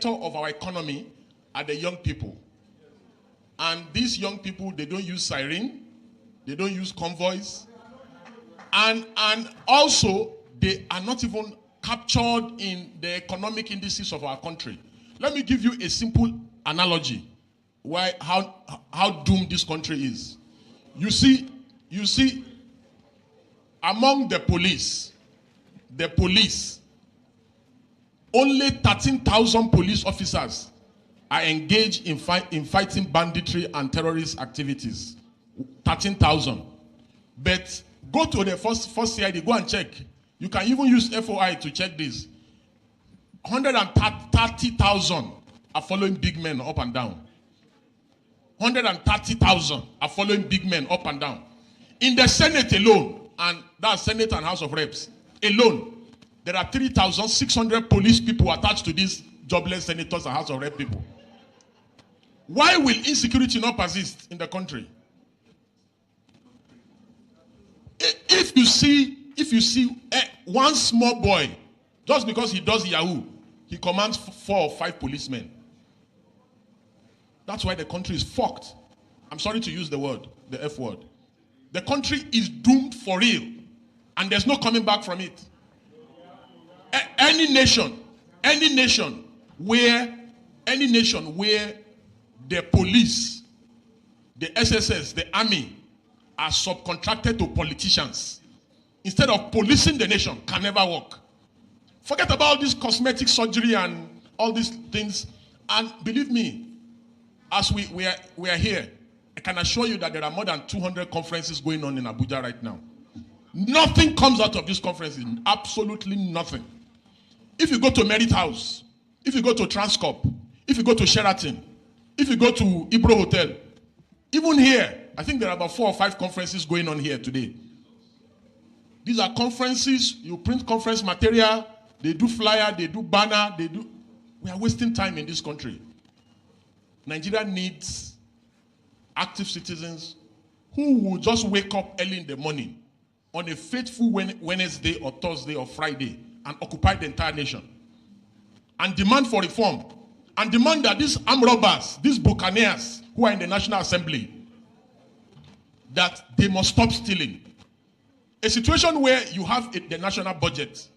of our economy are the young people. And these young people, they don't use siren, they don't use convoys, and also they are not even captured in the economic indices of our country. Let me give you a simple analogy how doomed this country is. You see, among the police, only 13,000 police officers are engaged in fighting banditry and terrorist activities. 13,000. But go to the first CID, go and check. You can even use FOI to check this. 130,000 are following big men up and down. 130,000 are following big men up and down. In the Senate alone, and that's Senate and House of Reps, alone, there are 3,600 police people attached to these jobless senators and House of Rep people. Why will insecurity not persist in the country? If you see one small boy, just because he does Yahoo, he commands 4 or 5 policemen. That's why the country is fucked. I'm sorry to use the word, the F word. The country is doomed for real, and there's no coming back from it. Any nation where the police, the SSS, the army are subcontracted to politicians instead of policing the nation can never work. Forget about this cosmetic surgery and all these things. And believe me, as we are here, I can assure you that there are more than 200 conferences going on in Abuja right now. Nothing comes out of these conferences. Absolutely nothing. If you go to Merit House, if you go to Transcorp, if you go to Sheraton, if you go to Ibro Hotel, even here, I think there are about 4 or 5 conferences going on here today. These are conferences, you print conference material, they do flyer, they do banner, we are wasting time in this country. Nigeria needs active citizens who will just wake up early in the morning on a faithful Wednesday or Thursday or Friday and occupy the entire nation. And demand for reform. And demand that these armed robbers, these buccaneers who are in the National Assembly, that they must stop stealing. A situation where you have the national budget,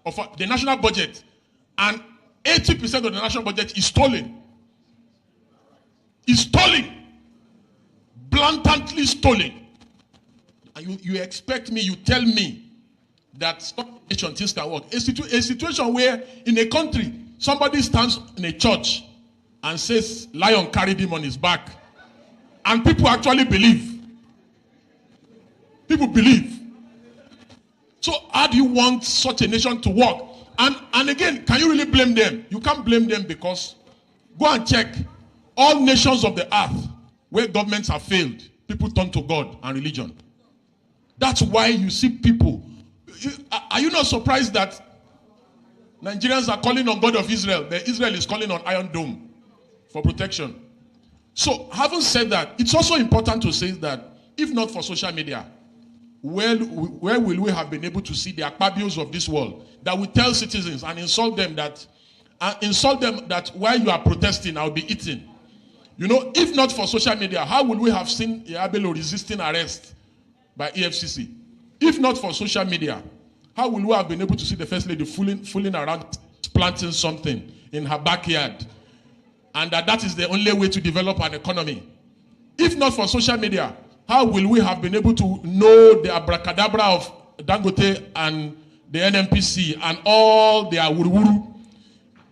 and 80% of the national budget is stolen. Is stolen. Blatantly stolen. And you expect me, you tell me that things can work. A situation where in a country, somebody stands in a church and says, lion carried him on his back. And people actually believe. People believe. So how do you want such a nation to work? And again, can you really blame them? You can't blame them because go and check all nations of the earth where governments have failed. People turn to God and religion. That's why you see people. Are you not surprised that Nigerians are calling on God of Israel, but Israel is calling on Iron Dome for protection? So having said that, it's also important to say that if not for social media, where will we have been able to see the Akpabios of this world that will tell citizens and insult them that while you are protesting, I'll be eaten? You know, if not for social media, how would we have seen Yabelo resisting arrest by EFCC? If not for social media, how will we have been able to see the First Lady fooling around planting something in her backyard? And that is the only way to develop an economy. If not for social media, how will we have been able to know the abracadabra of Dangote and the NNPC and all their wuru-wuru?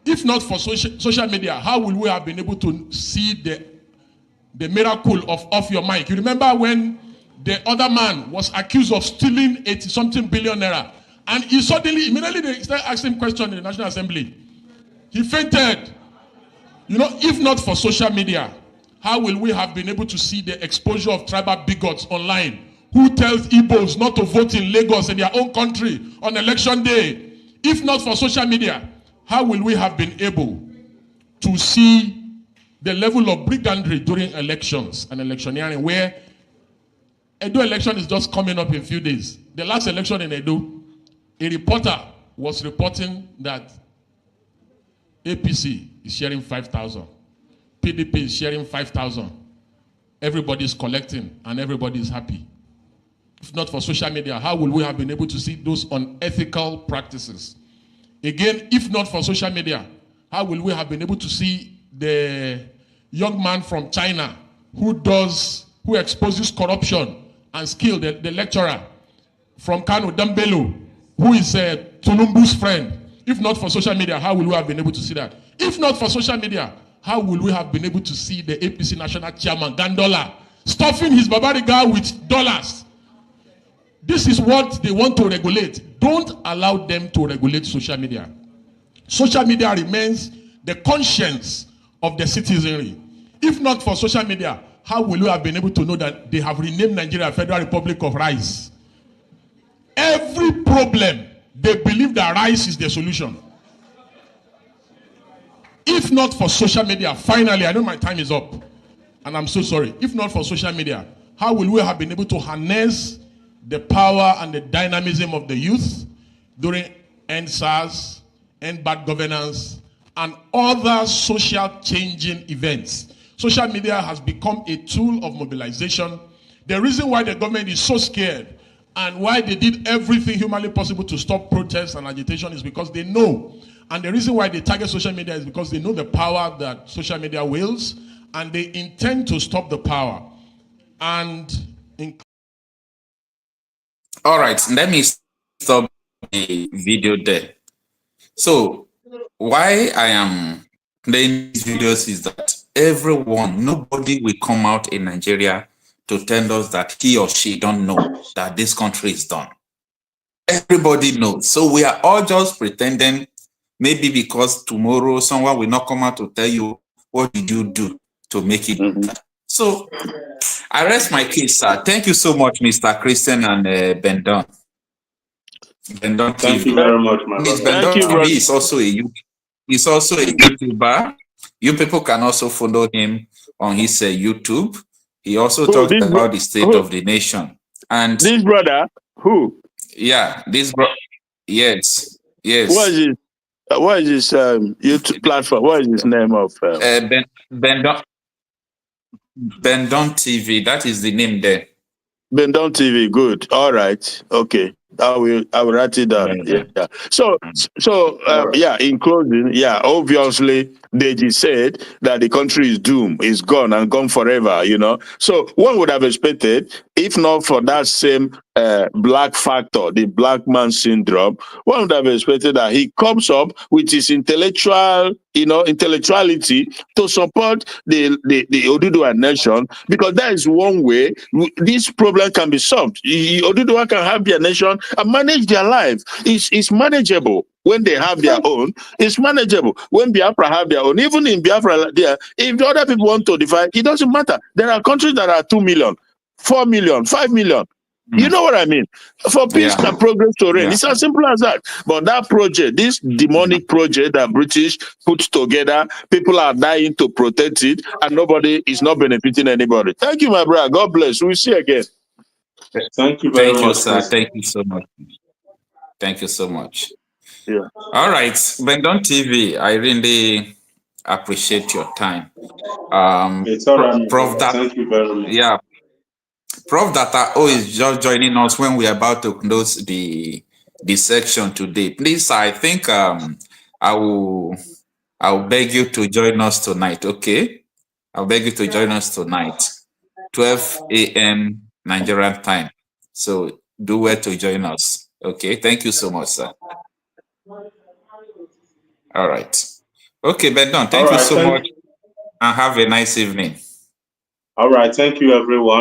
If not for social media, how will we have been able to see the miracle of off your mic? You remember when the other man was accused of stealing 80-something billion naira, and immediately they started asking him questions in the National Assembly. He fainted. You know, if not for social media, how will we have been able to see the exposure of tribal bigots online who tells Igbos not to vote in Lagos in their own country on election day? If not for social media, how will we have been able to see the level of brigandry during elections and electioneering, where Edo election is just coming up in a few days. The last election in Edo, a reporter was reporting that APC is sharing 5,000. PDP is sharing 5,000. Everybody is collecting and everybody is happy. If not for social media, how will we have been able to see those unethical practices? Again, if not for social media, how will we have been able to see the young man from China who exposes corruption and skill, the lecturer from Kanu, Dambelu, who is Tinubu's friend? If not for social media, how will we have been able to see that? If not for social media, how will we have been able to see the APC national chairman, Gandola, stuffing his Babariga with dollars? This is what they want to regulate. Don't allow them to regulate social media. Social media remains the conscience of the citizenry. If not for social media, how will you have been able to know that they have renamed Nigeria Federal Republic of Rice? Every problem, they believe that rice is the solution. If not for social media, finally, I know my time is up, and I'm so sorry. If not for social media, how will we have been able to harness the power and the dynamism of the youth during End SARS, End Bad Governance, and other social changing events? Social media has become a tool of mobilization. The reason why the government is so scared and why they did everything humanly possible to stop protests and agitation is because they know. And the reason why they target social media is because they know the power that social media wields, and they intend to stop the power. All right, let me stop the video there. So why I am playing these videos is that nobody will come out in Nigeria to tell us that he or she don't know that this country is done. Everybody knows. So we are all just pretending, maybe because tomorrow someone will not come out to tell you what did you do to make it better. So I rest my case, sir. Thank you so much, Mr. Christian and Bendon. Thank you very much, my brother. Bendon TV is also a YouTuber. You people can also follow him on his YouTube. He also talks about the state of the nation. And this brother, who? Yeah, yes. Yes. What is this YouTube platform? What is this name of? Bendon TV. That is the name there. Bendon TV. Good. All right. Okay. I will write it down. Yeah. So in closing, obviously Deji said that the country is doomed, is gone and gone forever, So one would have expected, if not for that same black factor, the black man syndrome, one would have expected that he comes up with his intellectuality to support the Oduduwa nation, because that is one way this problem can be solved. Oduduwa can have their nation and manage their life. It's manageable when they have their own. It's manageable when Biafra have their own. Even in Biafra, if the other people want to divide, it doesn't matter. There are countries that are 2 million, 4 million, 5 million. You know what I mean? For peace and progress to reign. It's as simple as that. But that project, this demonic project that British put together, people are dying to protect it, and nobody is not benefiting anybody. Thank you, my brother. God bless. We'll see you again. Thank you very much, sir. Thank you so much. Thank you so much. Yeah. All right, Bendon TV, I really appreciate your time. It's all right, Prof. Thank you very much. Yeah. Prof. Data O is just joining us when we're about to close the section today. Please, I think I'll beg you to join us tonight, okay? I'll beg you to join us tonight, 12 a.m. Nigerian time. So do well to join us. Okay, thank you so much, sir. All right. Okay, Bendon, thank you so much, and have a nice evening. All right, thank you, everyone.